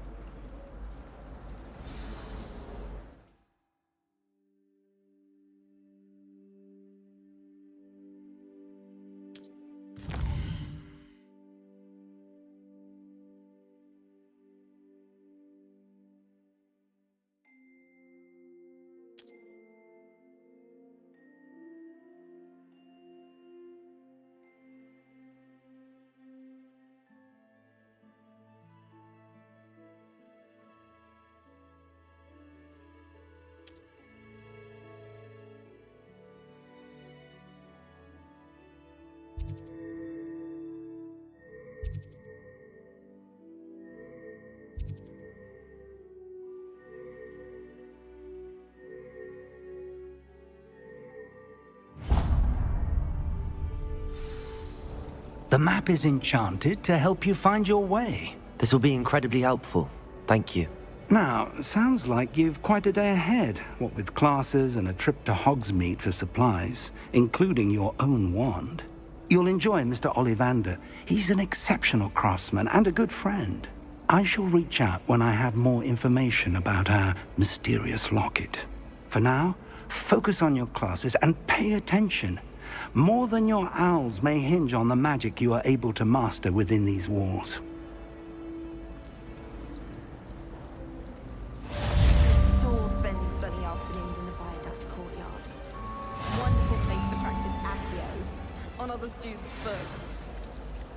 The map is enchanted to help you find your way. This will be incredibly helpful. Thank you. Now, sounds like you've quite a day ahead, what with classes and a trip to Hogsmeade for supplies, including your own wand. You'll enjoy Mr. Ollivander. He's an exceptional craftsman and a good friend. I shall reach out when I have more information about our mysterious locket. For now, focus on your classes and pay attention. More than your owls may hinge on the magic you are able to master within these walls. All spending sunny afternoons in the viaduct courtyard. Wonderful place to practice accio on other students' books.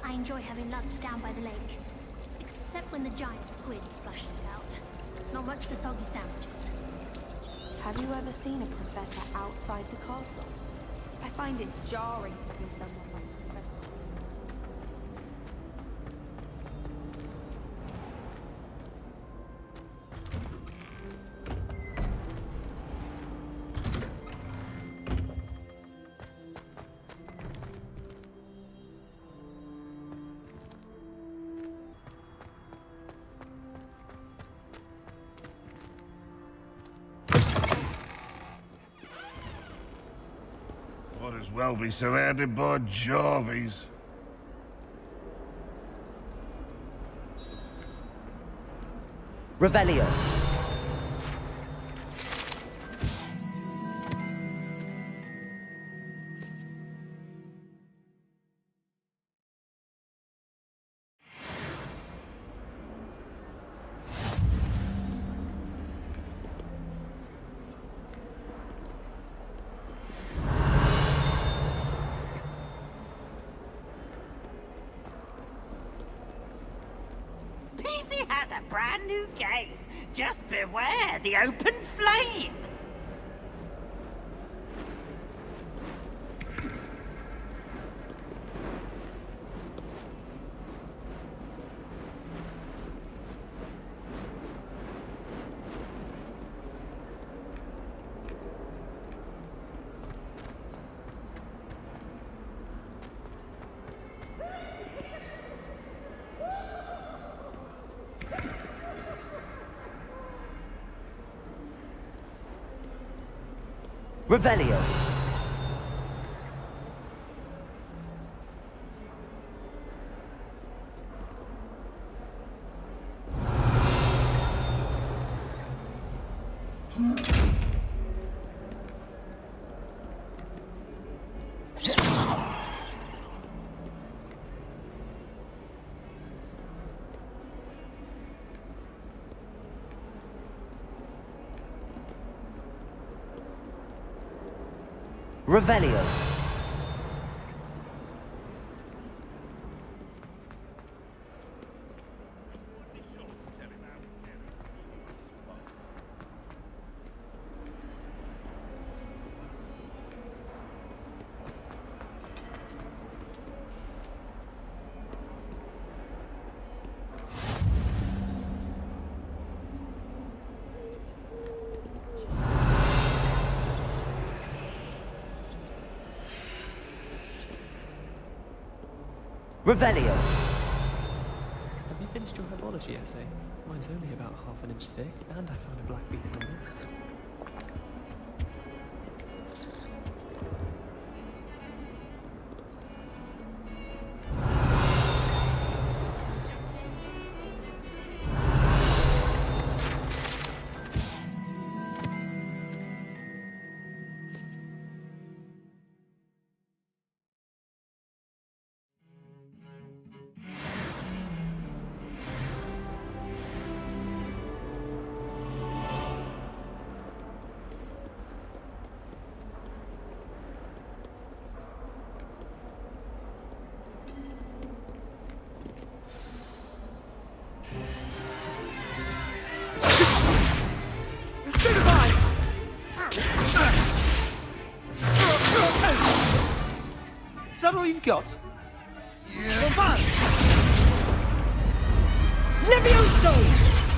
I enjoy having lunch down by the lake. Except when the giant squid splashes it out. Not much for soggy sandwiches. Have you ever seen a professor outside the castle? I find it jarring to see someone like a professor. Might as well be surrounded by Jarvies. Revelio. Peasy has a brand new game. Just beware the open flame. Revelio. Revelio. Revelio. Have you finished your herbology essay? Mine's only about half an inch thick, and I found a black beetle in it. Is that all you've got? Yeah. Levioso!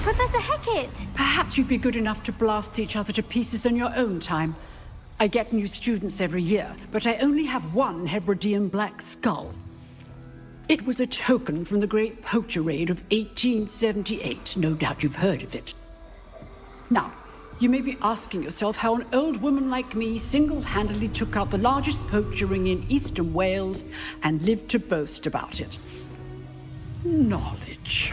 Professor Hecat! Perhaps you'd be good enough to blast each other to pieces on your own time. I get new students every year, but I only have one Hebridean black skull. It was a token from the Great Poacher Raid of 1878. No doubt you've heard of it. Now, you may be asking yourself how an old woman like me single-handedly took out the largest poacher ring in eastern Wales and lived to boast about it. Knowledge.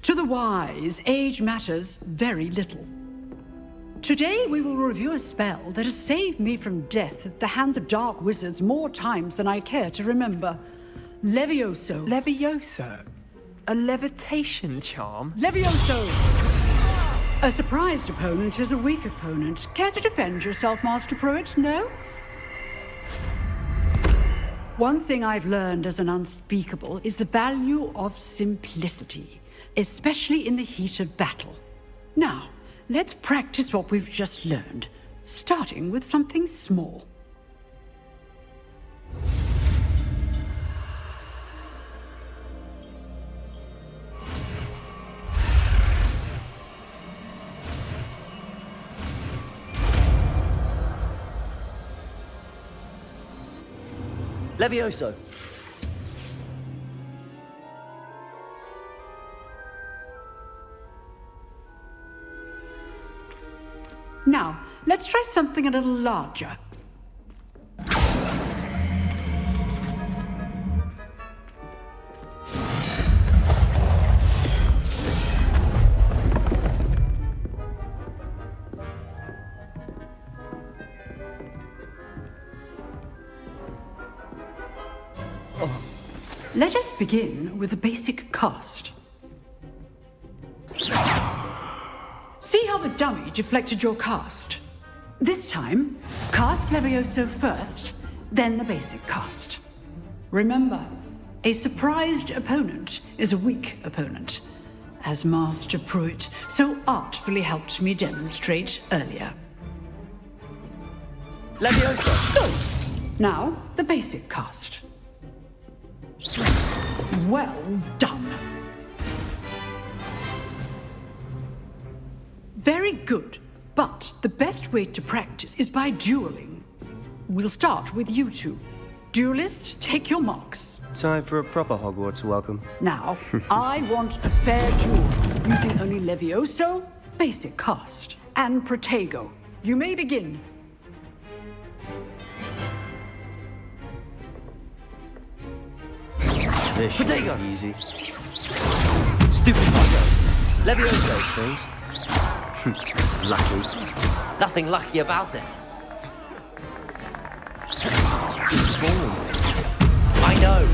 To the wise, age matters very little. Today we will review a spell that has saved me from death at the hands of dark wizards more times than I care to remember. Levioso. Levioso? A levitation charm? Levioso! A surprised opponent is a weak opponent. Care to defend yourself, Master Pruitt? No? One thing I've learned as an unspeakable is the value of simplicity, especially in the heat of battle. Now, let's practice what we've just learned, starting with something small. Levioso. Now, let's try something a little larger. Let us begin with the basic cast. See how the dummy deflected your cast? This time, cast Levioso first, then the basic cast. Remember, a surprised opponent is a weak opponent, as Master Pruitt so artfully helped me demonstrate earlier. Levioso! Now, the basic cast. Well done. Very good, but the best way to practice is by dueling. We'll start with you two. Duelists, take your marks. Time for a proper Hogwarts welcome. Now, I want a fair duel, using only Levioso, basic cast, and Protego. You may begin. This should be easy. Stupid Protego. Levioso's things. Lucky. Nothing lucky about it. I know.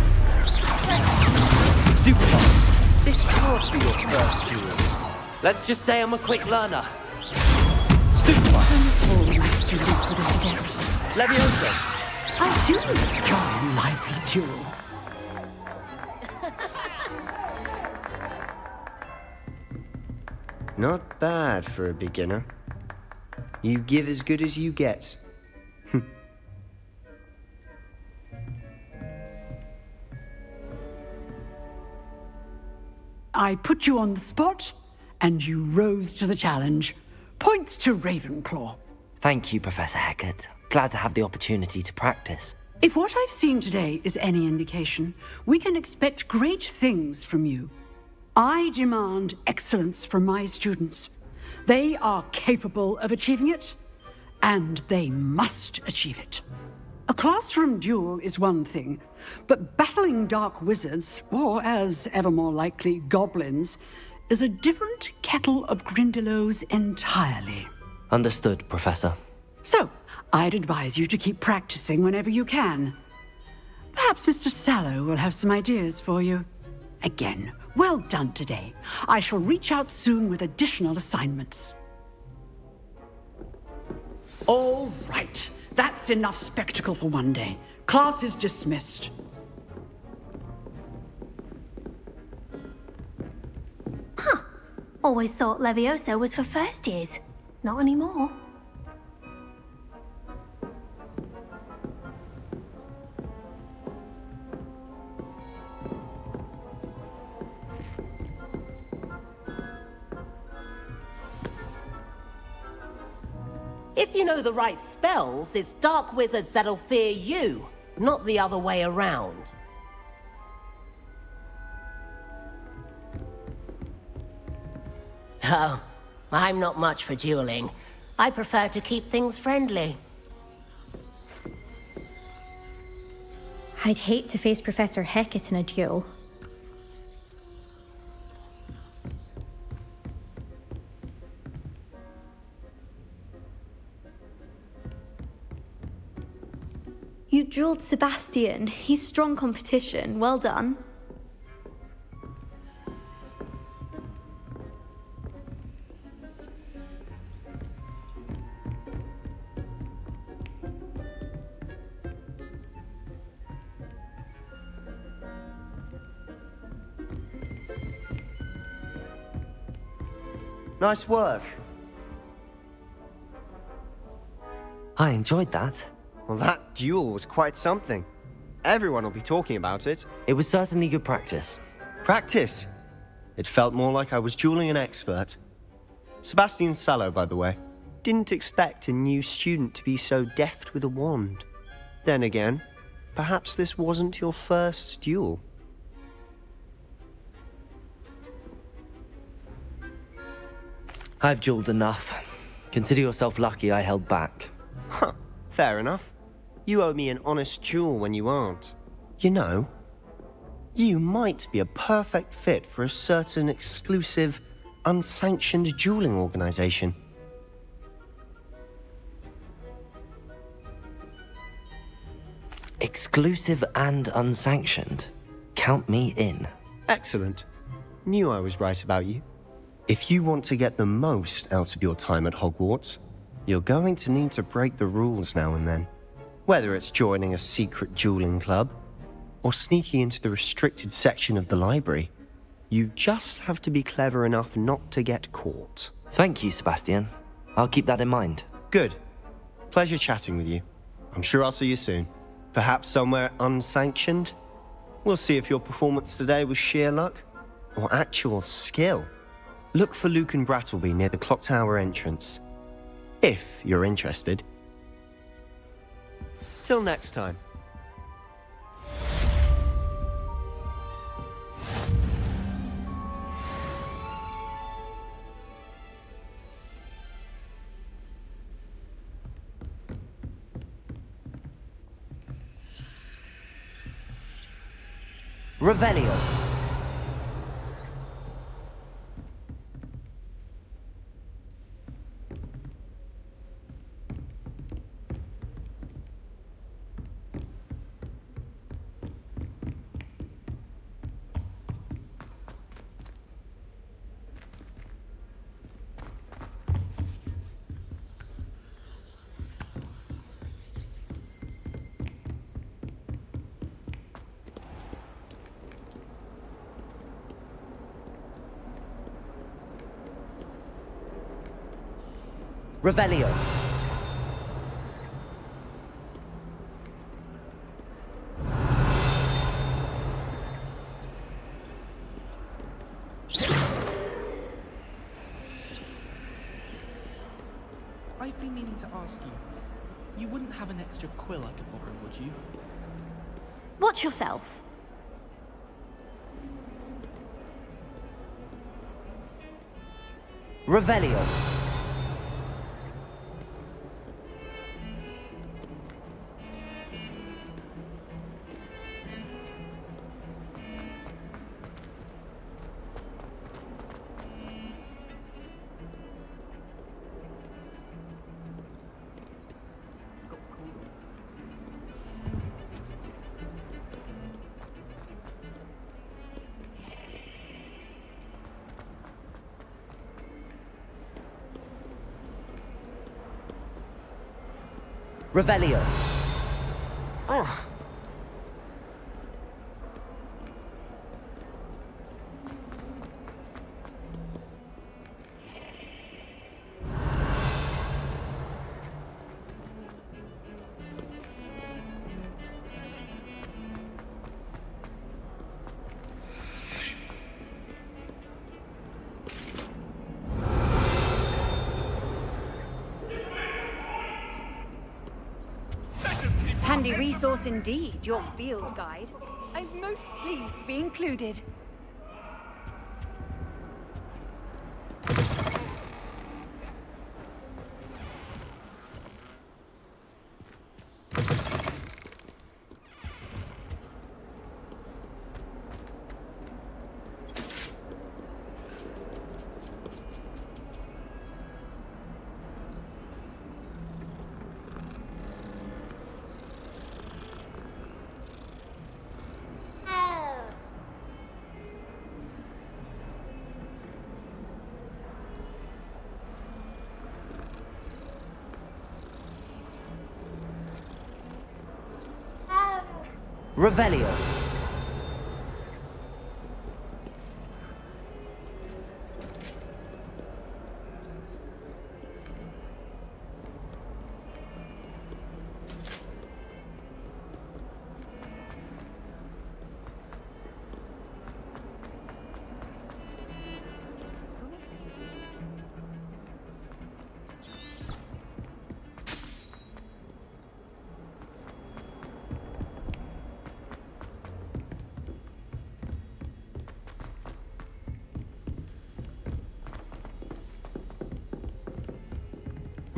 Stupefy. This can't be your first duel. Let's just say I'm a quick learner. All my students would have forget. Levioso. I do enjoy a lively duel. Not bad for a beginner. You give as good as you get. I put you on the spot, and you rose to the challenge. Points to Ravenclaw. Thank you, Professor Hecat. Glad to have the opportunity to practice. If what I've seen today is any indication, we can expect great things from you. I demand excellence from my students. They are capable of achieving it, and they must achieve it. A classroom duel is one thing, but battling dark wizards, or as ever more likely, goblins, is a different kettle of Grindylows entirely. Understood, Professor. So, I'd advise you to keep practicing whenever you can. Perhaps Mr. Sallow will have some ideas for you. Again, well done today. I shall reach out soon with additional assignments. All right. That's enough spectacle for one day. Class is dismissed. Huh. Always thought Levioso was for first years. Not anymore. If you know the right spells, it's dark wizards that'll fear you, not the other way around. Oh, I'm not much for dueling. I prefer to keep things friendly. I'd hate to face Professor Hecat in a duel. You dueled Sebastian. He's strong competition. Well done. Nice work. I enjoyed that. Well, that duel was quite something. Everyone will be talking about it. It was certainly good practice. Practice? It felt more like I was dueling an expert. Sebastian Sallow, by the way. Didn't expect a new student to be so deft with a wand. Then again, perhaps this wasn't your first duel. I've dueled enough. Consider yourself lucky I held back. Huh, fair enough. You owe me an honest duel when you aren't. You know, you might be a perfect fit for a certain exclusive, unsanctioned dueling organization. Exclusive and unsanctioned. Count me in. Excellent. Knew I was right about you. If you want to get the most out of your time at Hogwarts, you're going to need to break the rules now and then. Whether it's joining a secret dueling club, or sneaking into the restricted section of the library, you just have to be clever enough not to get caught. Thank you, Sebastian. I'll keep that in mind. Good. Pleasure chatting with you. I'm sure I'll see you soon. Perhaps somewhere unsanctioned? We'll see if your performance today was sheer luck, or actual skill. Look for Luke and Brattleby near the clock tower entrance. If you're interested. Till next time. Revelio. Revelio. I've been meaning to ask you. You wouldn't have an extra quill I could borrow, would you? Watch yourself. Revelio. Revelio. Oh. Handy resource indeed, your field guide. I'm most pleased to be included. Revelio.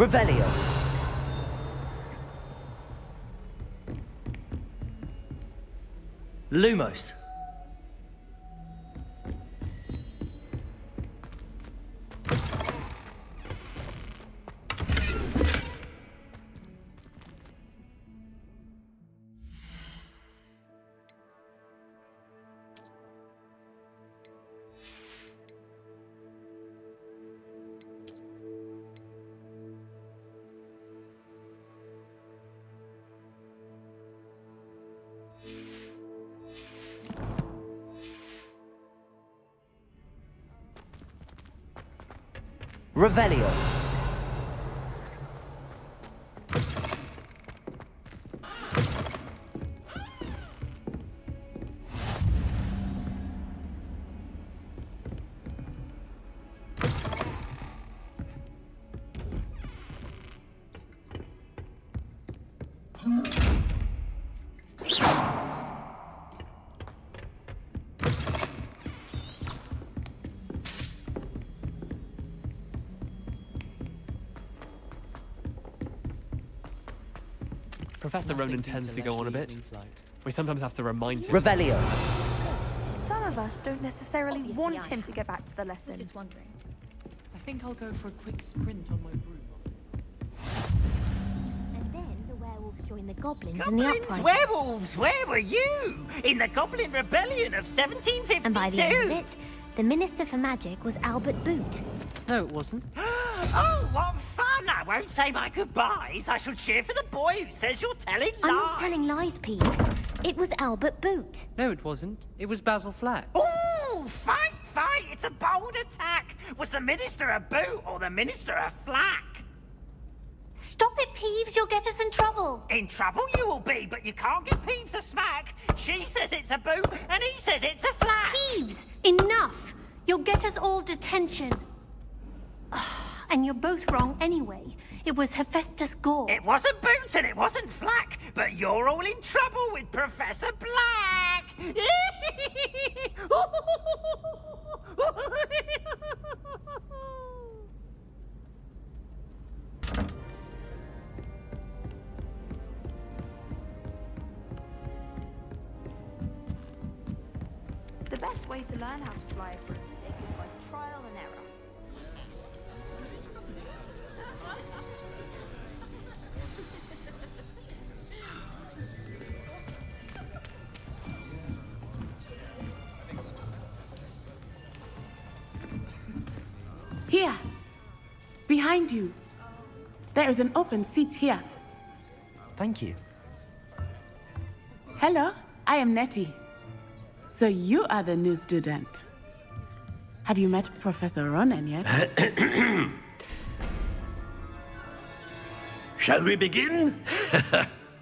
Revelio. Lumos. Revelio. Professor Ronan tends to go on a bit. We sometimes have to remind him. Revelio. Some of us don't necessarily want him to go back to the lesson. Just wondering. I think I'll go for a quick sprint on my broom. And then the werewolves join the goblins in the uprising. Werewolves, where were you? In the Goblin Rebellion of 1752. And by the end of it, the Minister for Magic was Albert Boot. No, it wasn't. Oh, what fun! I won't say my goodbyes. I shall cheer for the boy who says you're telling lies. I'm not telling lies, Peeves. It was Albert Boot. No, it wasn't. It was Basil Flack. Ooh, fight, fight! It's a bold attack. Was the Minister a boot or the Minister a flack? Stop it, Peeves. You'll get us in trouble. In trouble you will be, but you can't give Peeves a smack. She says it's a boot, and he says it's a flat. Peeves, enough. You'll get us all detention. And you're both wrong anyway. It was Hephaestus Gore. It wasn't boot and it wasn't flack, but you're all in trouble with Professor Black. The best way to learn how to fly a broomstick is by trial and error. Here, behind you. There is an open seat here. Thank you. Hello, I am Nettie. So you are the new student. Have you met Professor Ronan yet? Shall we begin?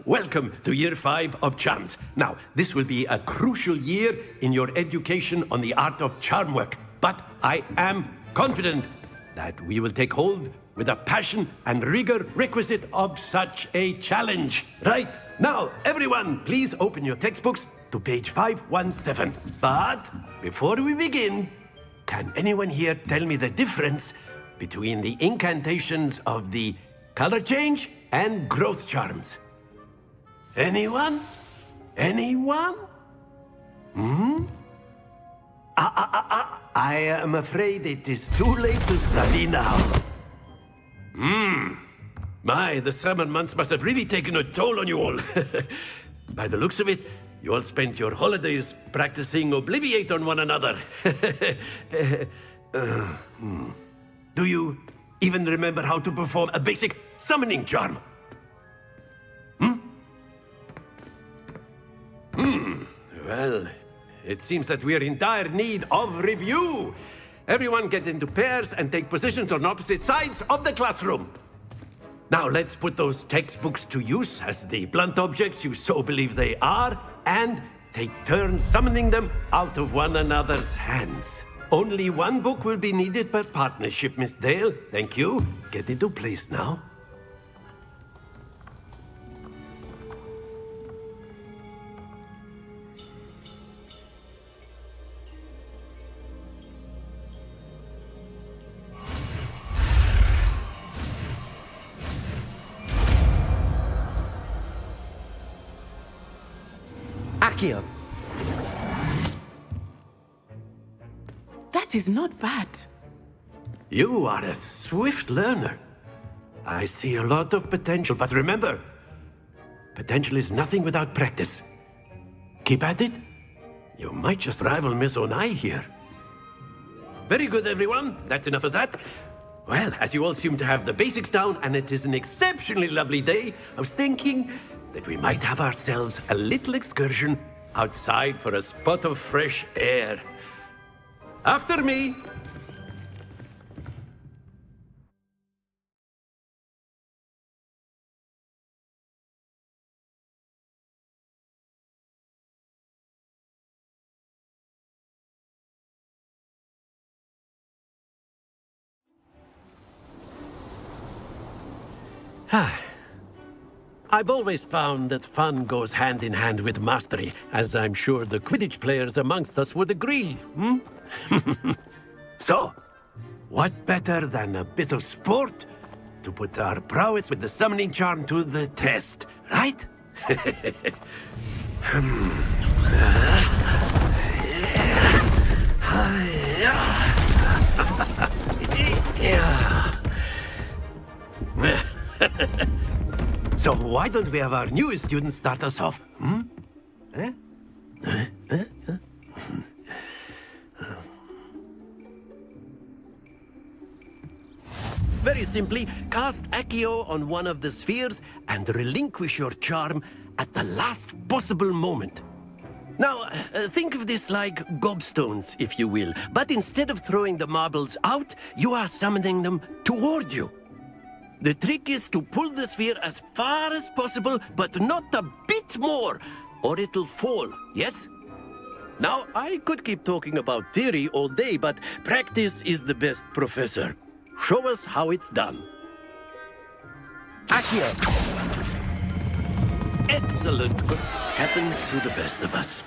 Welcome to Year 5 of Charms. Now, this will be a crucial year in your education on the art of charm work. But I am confident that we will take hold with the passion and rigor requisite of such a challenge. Right, now, everyone, please open your textbooks to page 517. But before we begin, can anyone here tell me the difference between the incantations of the color change and growth charms? Anyone? Anyone? I am afraid it is too late to study now. My, the summer months must have really taken a toll on you all. By the looks of it, you all spent your holidays practicing Obliviate on one another. Do you even remember how to perform a basic summoning charm? Well, it seems that we are in dire need of review. Everyone get into pairs and take positions on opposite sides of the classroom. Now let's put those textbooks to use as the blunt objects you so believe they are, and take turns summoning them out of one another's hands. Only one book will be needed per partnership, Miss Dale. Thank you. Get into place now. Accio. That is not bad. You are a swift learner. I see a lot of potential, but remember, potential is nothing without practice. Keep at it. You might just rival Miss Onai here. Very good, everyone. That's enough of that. Well, as you all seem to have the basics down, and it is an exceptionally lovely day, I was thinking that we might have ourselves a little excursion outside for a spot of fresh air. After me! I've always found that fun goes hand in hand with mastery, as I'm sure the Quidditch players amongst us would agree, So, what better than a bit of sport to put our prowess with the summoning charm to the test, right? So why don't we have our newest student start us off? Very simply, cast Accio on one of the spheres and relinquish your charm at the last possible moment. Now, think of this like gobstones, if you will, but instead of throwing the marbles out, you are summoning them toward you. The trick is to pull the sphere as far as possible, but not a bit more, or it'll fall, yes? Now, I could keep talking about theory all day, but practice is the best professor. Show us how it's done. Accio. Excellent. Happens to the best of us.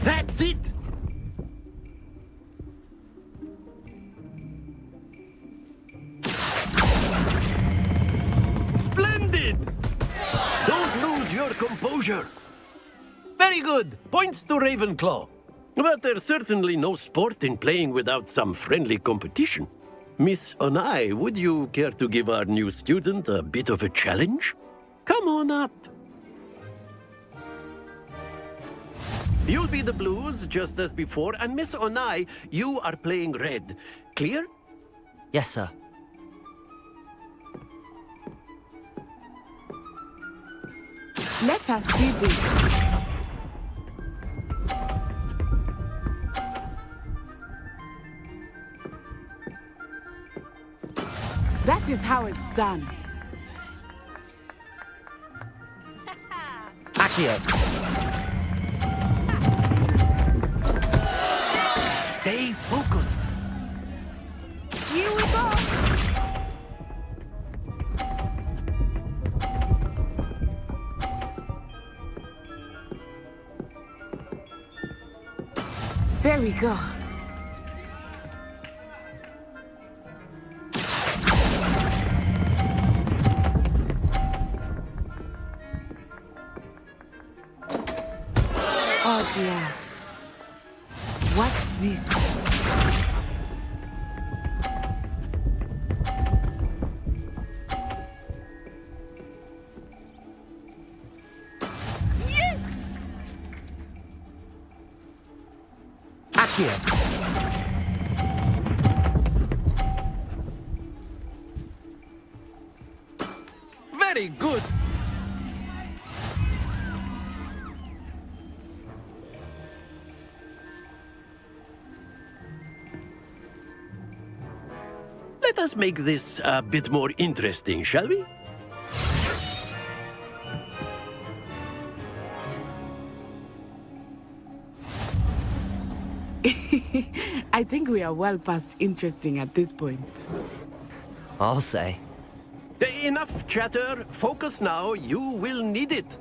That's it! Splendid! Don't lose your composure. Very good. Points to Ravenclaw. But there's certainly no sport in playing without some friendly competition. Miss Onai, would you care to give our new student a bit of a challenge? Come on up. You'll be the blues, just as before, and Miss Onai, you are playing red. Clear? Yes, sir. Let us see this. That is how it's done. Accio. Stay focused. Here we go. There we go. Oh dear. Watch this. Yes! Accio. Very good. Let us make this a bit more interesting, shall we? I think we are well past interesting at this point. I'll say. Enough chatter. Focus now. You will need it.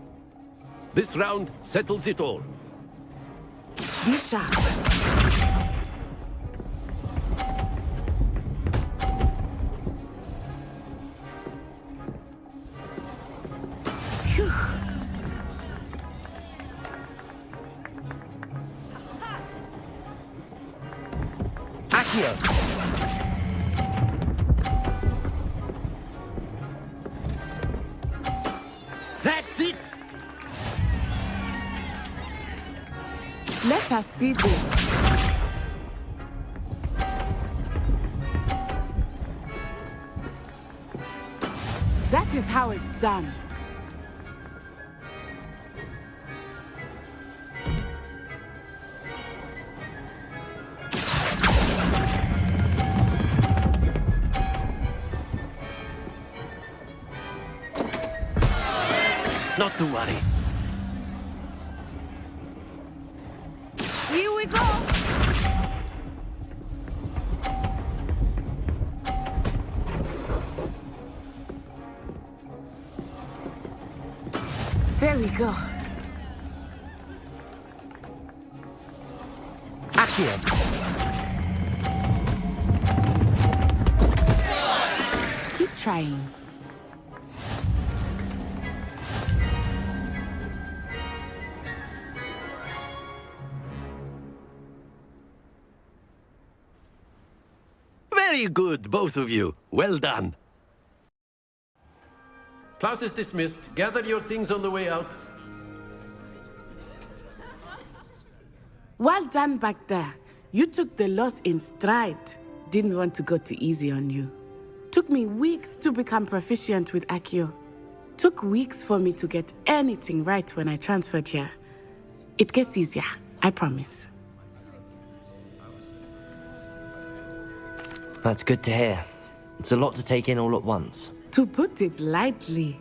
This round settles it all. Be sharp. Phew. Accio. That's it. Let us see this. That is how it's done. Not to worry. Here we go. There we go. Accio. Keep trying. Very good, both of you. Well done. Class is dismissed. Gather your things on the way out. Well done back there. You took the loss in stride. Didn't want to go too easy on you. Took me weeks to become proficient with Accio. Took weeks for me to get anything right when I transferred here. It gets easier, I promise. That's good to hear. It's a lot to take in all at once. To put it lightly,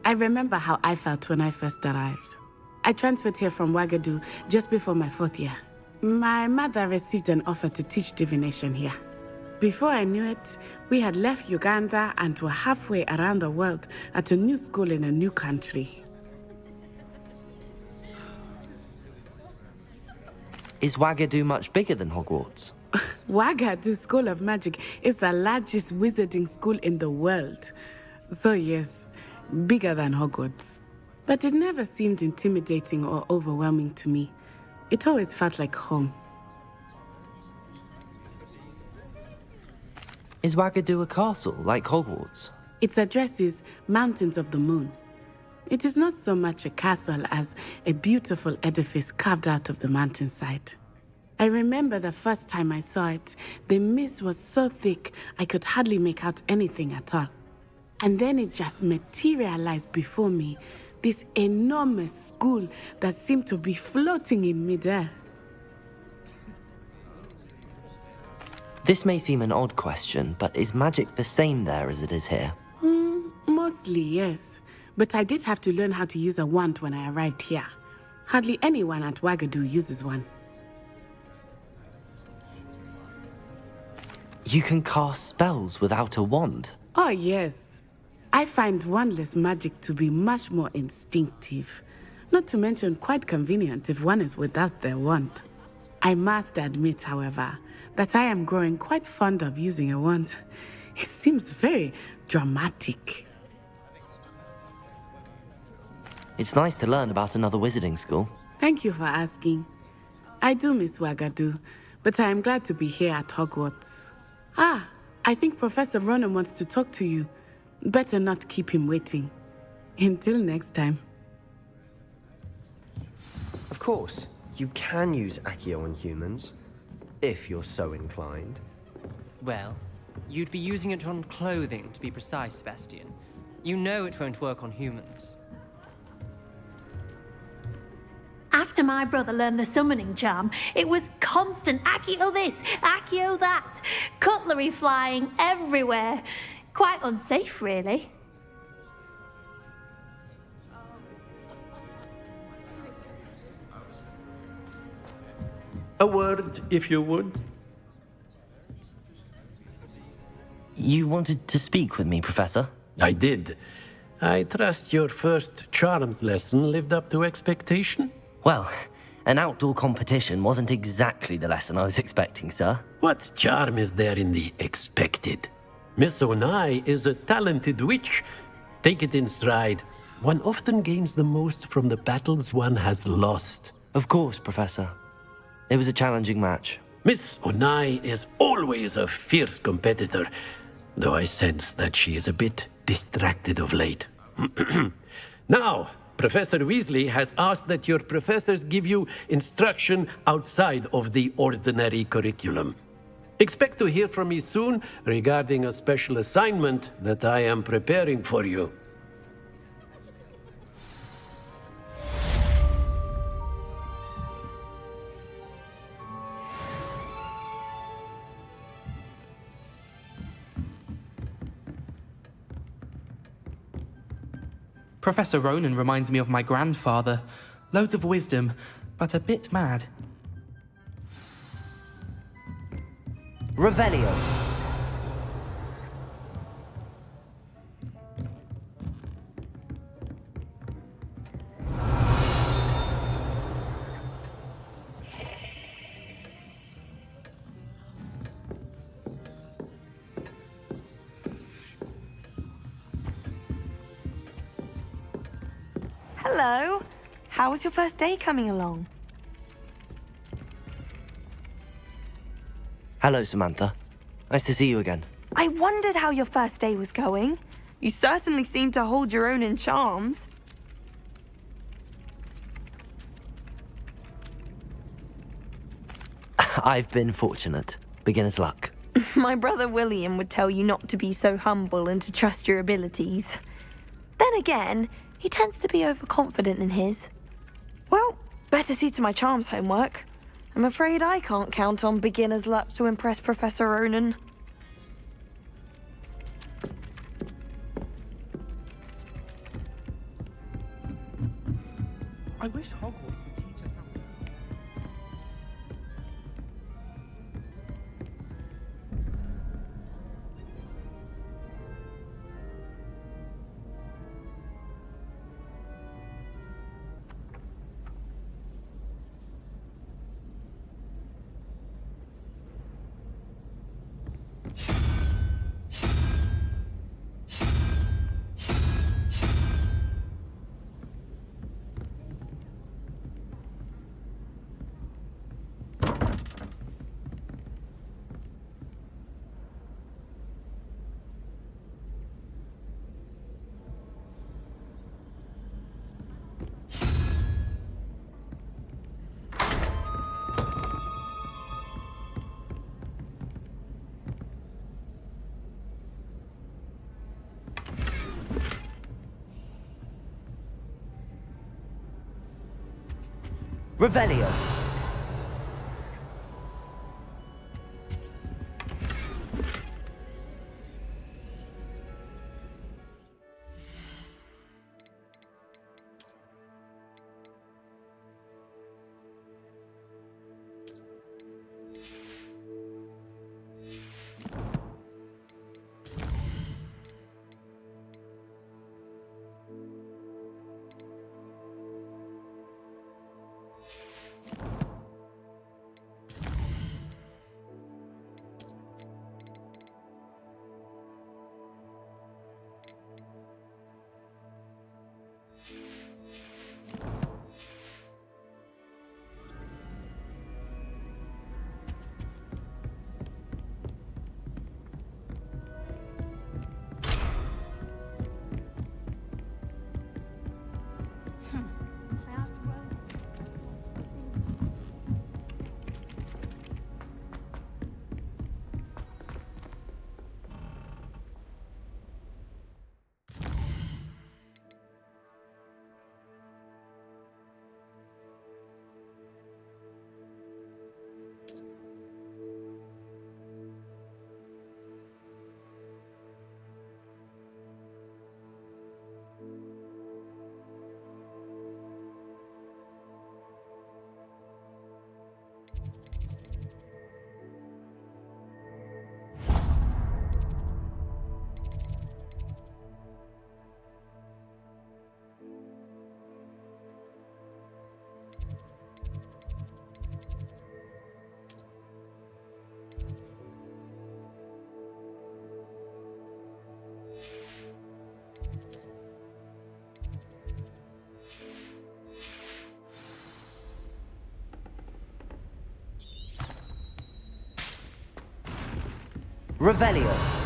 I remember how I felt when I first arrived. I transferred here from Wagadu just before my 4th year. My mother received an offer to teach divination here. Before I knew it, we had left Uganda and were halfway around the world at a new school in a new country. Is Wagadu much bigger than Hogwarts? Wagadu School of Magic is the largest wizarding school in the world. So yes, bigger than Hogwarts. But it never seemed intimidating or overwhelming to me. It always felt like home. Is Wagadu a castle, like Hogwarts? Its address is Mountains of the Moon. It is not so much a castle as a beautiful edifice carved out of the mountainside. I remember the first time I saw it, the mist was so thick I could hardly make out anything at all. And then it just materialized before me, this enormous school that seemed to be floating in midair. This may seem an odd question, but is magic the same there as it is here? Mostly, yes. But I did have to learn how to use a wand when I arrived here. Hardly anyone at Wagadu uses one. You can cast spells without a wand? Oh, yes. I find wandless magic to be much more instinctive. Not to mention quite convenient if one is without their wand. I must admit, however, that I am growing quite fond of using a wand. It seems very dramatic. It's nice to learn about another wizarding school. Thank you for asking. I do miss Wagadu, but I am glad to be here at Hogwarts. Ah, I think Professor Ronan wants to talk to you. Better not keep him waiting. Until next time. Of course, you can use Accio on humans, if you're so inclined. Well, you'd be using it on clothing, to be precise, Sebastian. You know it won't work on humans. After my brother learned the summoning charm, it was constant Accio this, Accio that, cutlery flying everywhere. Quite unsafe, really. A word, if you would. You wanted to speak with me, Professor? I did. I trust your first charms lesson lived up to expectation? Well, an outdoor competition wasn't exactly the lesson I was expecting, sir. What charm is there in the expected? Miss Onai is a talented witch. Take it in stride. One often gains the most from the battles one has lost. Of course, Professor. It was a challenging match. Miss Onai is always a fierce competitor, though I sense that she is a bit distracted of late. Now, Professor Weasley has asked that your professors give you instruction outside of the ordinary curriculum. Expect to hear from me soon regarding a special assignment that I am preparing for you. Professor Ronan reminds me of my grandfather. Loads of wisdom, but a bit mad. Revelio. Hello. How was your first day coming along? Hello, Samantha. Nice to see you again. I wondered how your first day was going. You certainly seem to hold your own in charms. I've been fortunate. Beginner's luck. My brother William would tell you not to be so humble and to trust your abilities. Then again, he tends to be overconfident in his. Well, better see to my charms homework. I'm afraid I can't count on beginner's luck to impress Professor Ronan. I wish Hogwarts would teach us how to... Revelio. Revelio.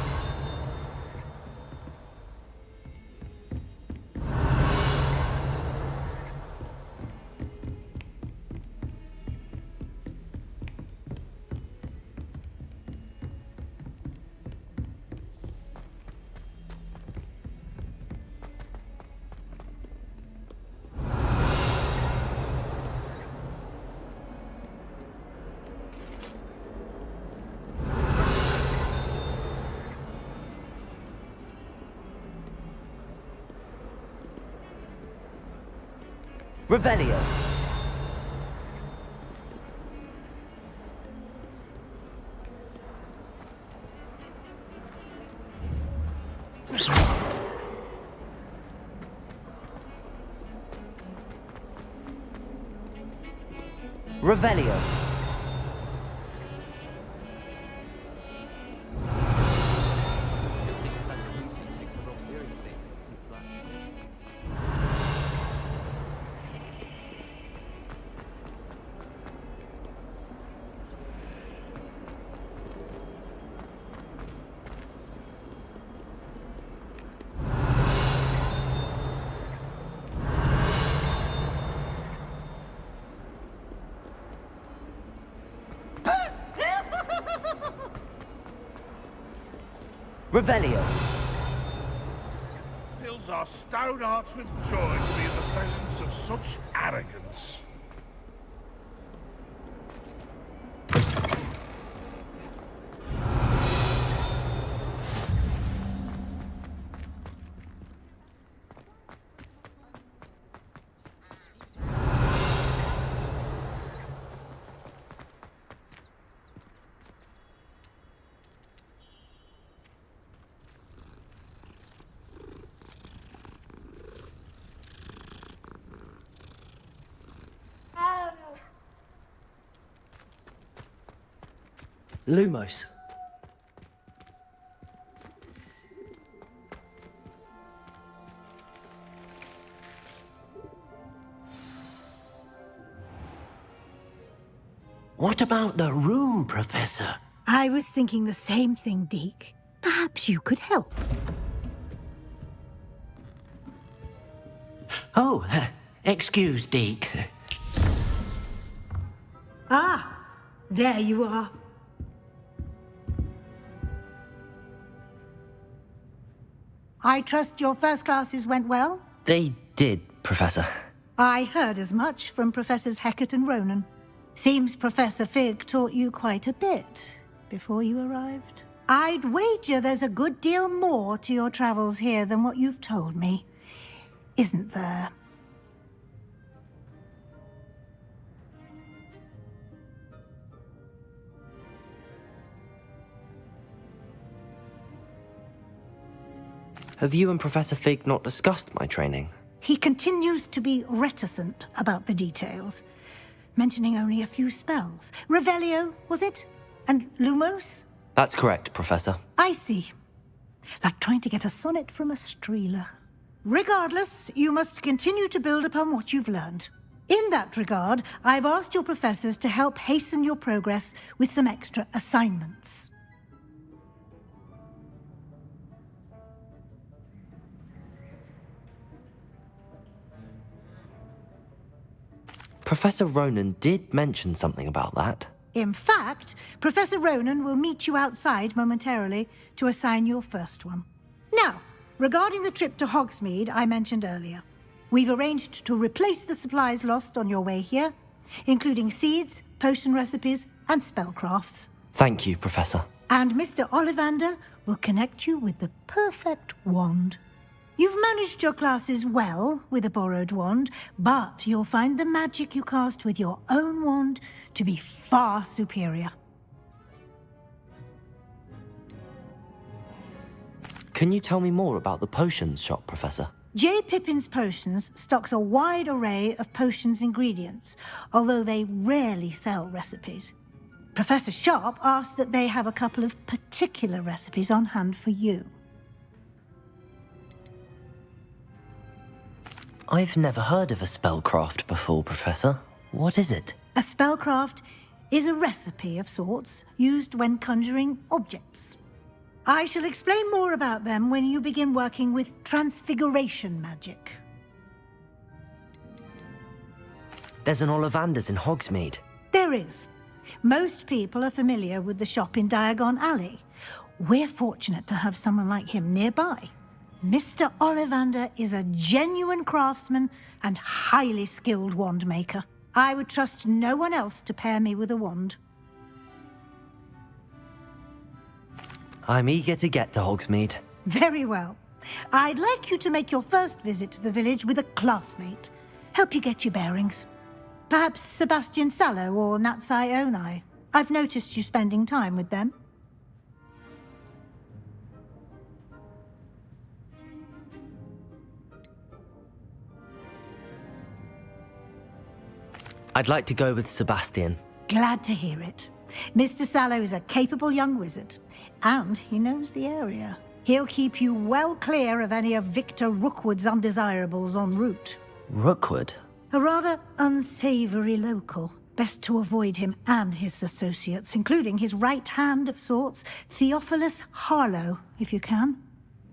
Revelio. Revelio. I think Professor Weasly takes the role seriously. Revelio. Fills our stout hearts with joy to be in the presence of such arrogance. Lumos. What about the room, Professor? I was thinking the same thing, Deke. Perhaps you could help. Oh, excuse, Deke. Ah, there you are. I trust your first classes went well? They did, Professor. I heard as much from Professors Hecat and Ronan. Seems Professor Fig taught you quite a bit before you arrived. I'd wager there's a good deal more to your travels here than what you've told me, isn't there? Have you and Professor Fig not discussed my training? He continues to be reticent about the details, mentioning only a few spells. Revelio, was it? And Lumos? That's correct, Professor. I see. Like trying to get a sonnet from a streeler. Regardless, you must continue to build upon what you've learned. In that regard, I've asked your professors to help hasten your progress with some extra assignments. Professor Ronan did mention something about that. In fact, Professor Ronan will meet you outside momentarily to assign your first one. Now, regarding the trip to Hogsmeade I mentioned earlier, we've arranged to replace the supplies lost on your way here, including seeds, potion recipes, and spellcrafts. Thank you, Professor. And Mr. Ollivander will connect you with the perfect wand. You've managed your classes well with a borrowed wand, but you'll find the magic you cast with your own wand to be far superior. Can you tell me more about the potions shop, Professor? J. Pippin's Potions stocks a wide array of potions ingredients, although they rarely sell recipes. Professor Sharp asked that they have a couple of particular recipes on hand for you. I've never heard of a spellcraft before, Professor. What is it? A spellcraft is a recipe of sorts used when conjuring objects. I shall explain more about them when you begin working with Transfiguration magic. There's an Ollivander's in Hogsmeade. There is. Most people are familiar with the shop in Diagon Alley. We're fortunate to have someone like him nearby. Mr. Ollivander is a genuine craftsman and highly skilled wand maker. I would trust no one else to pair me with a wand. I'm eager to get to Hogsmeade. Very well. I'd like you to make your first visit to the village with a classmate. Help you get your bearings. Perhaps Sebastian Sallow or Natsai Onai. I've noticed you spending time with them. I'd like to go with Sebastian. Glad to hear it. Mr. Sallow is a capable young wizard, and he knows the area. He'll keep you well clear of any of Victor Rookwood's undesirables en route. Rookwood? A rather unsavory local. Best to avoid him and his associates, including his right hand of sorts, Theophilus Harlow, if you can.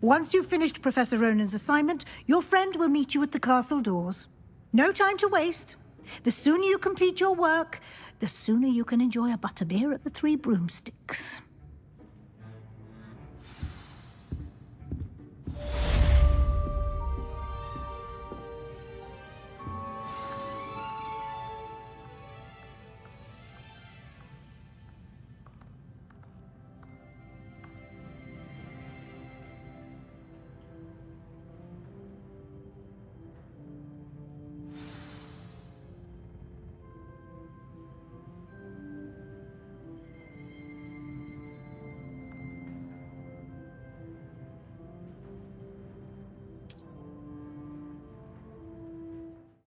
Once you've finished Professor Ronan's assignment, your friend will meet you at the castle doors. No time to waste. The sooner you complete your work, the sooner you can enjoy a butterbeer at the Three Broomsticks.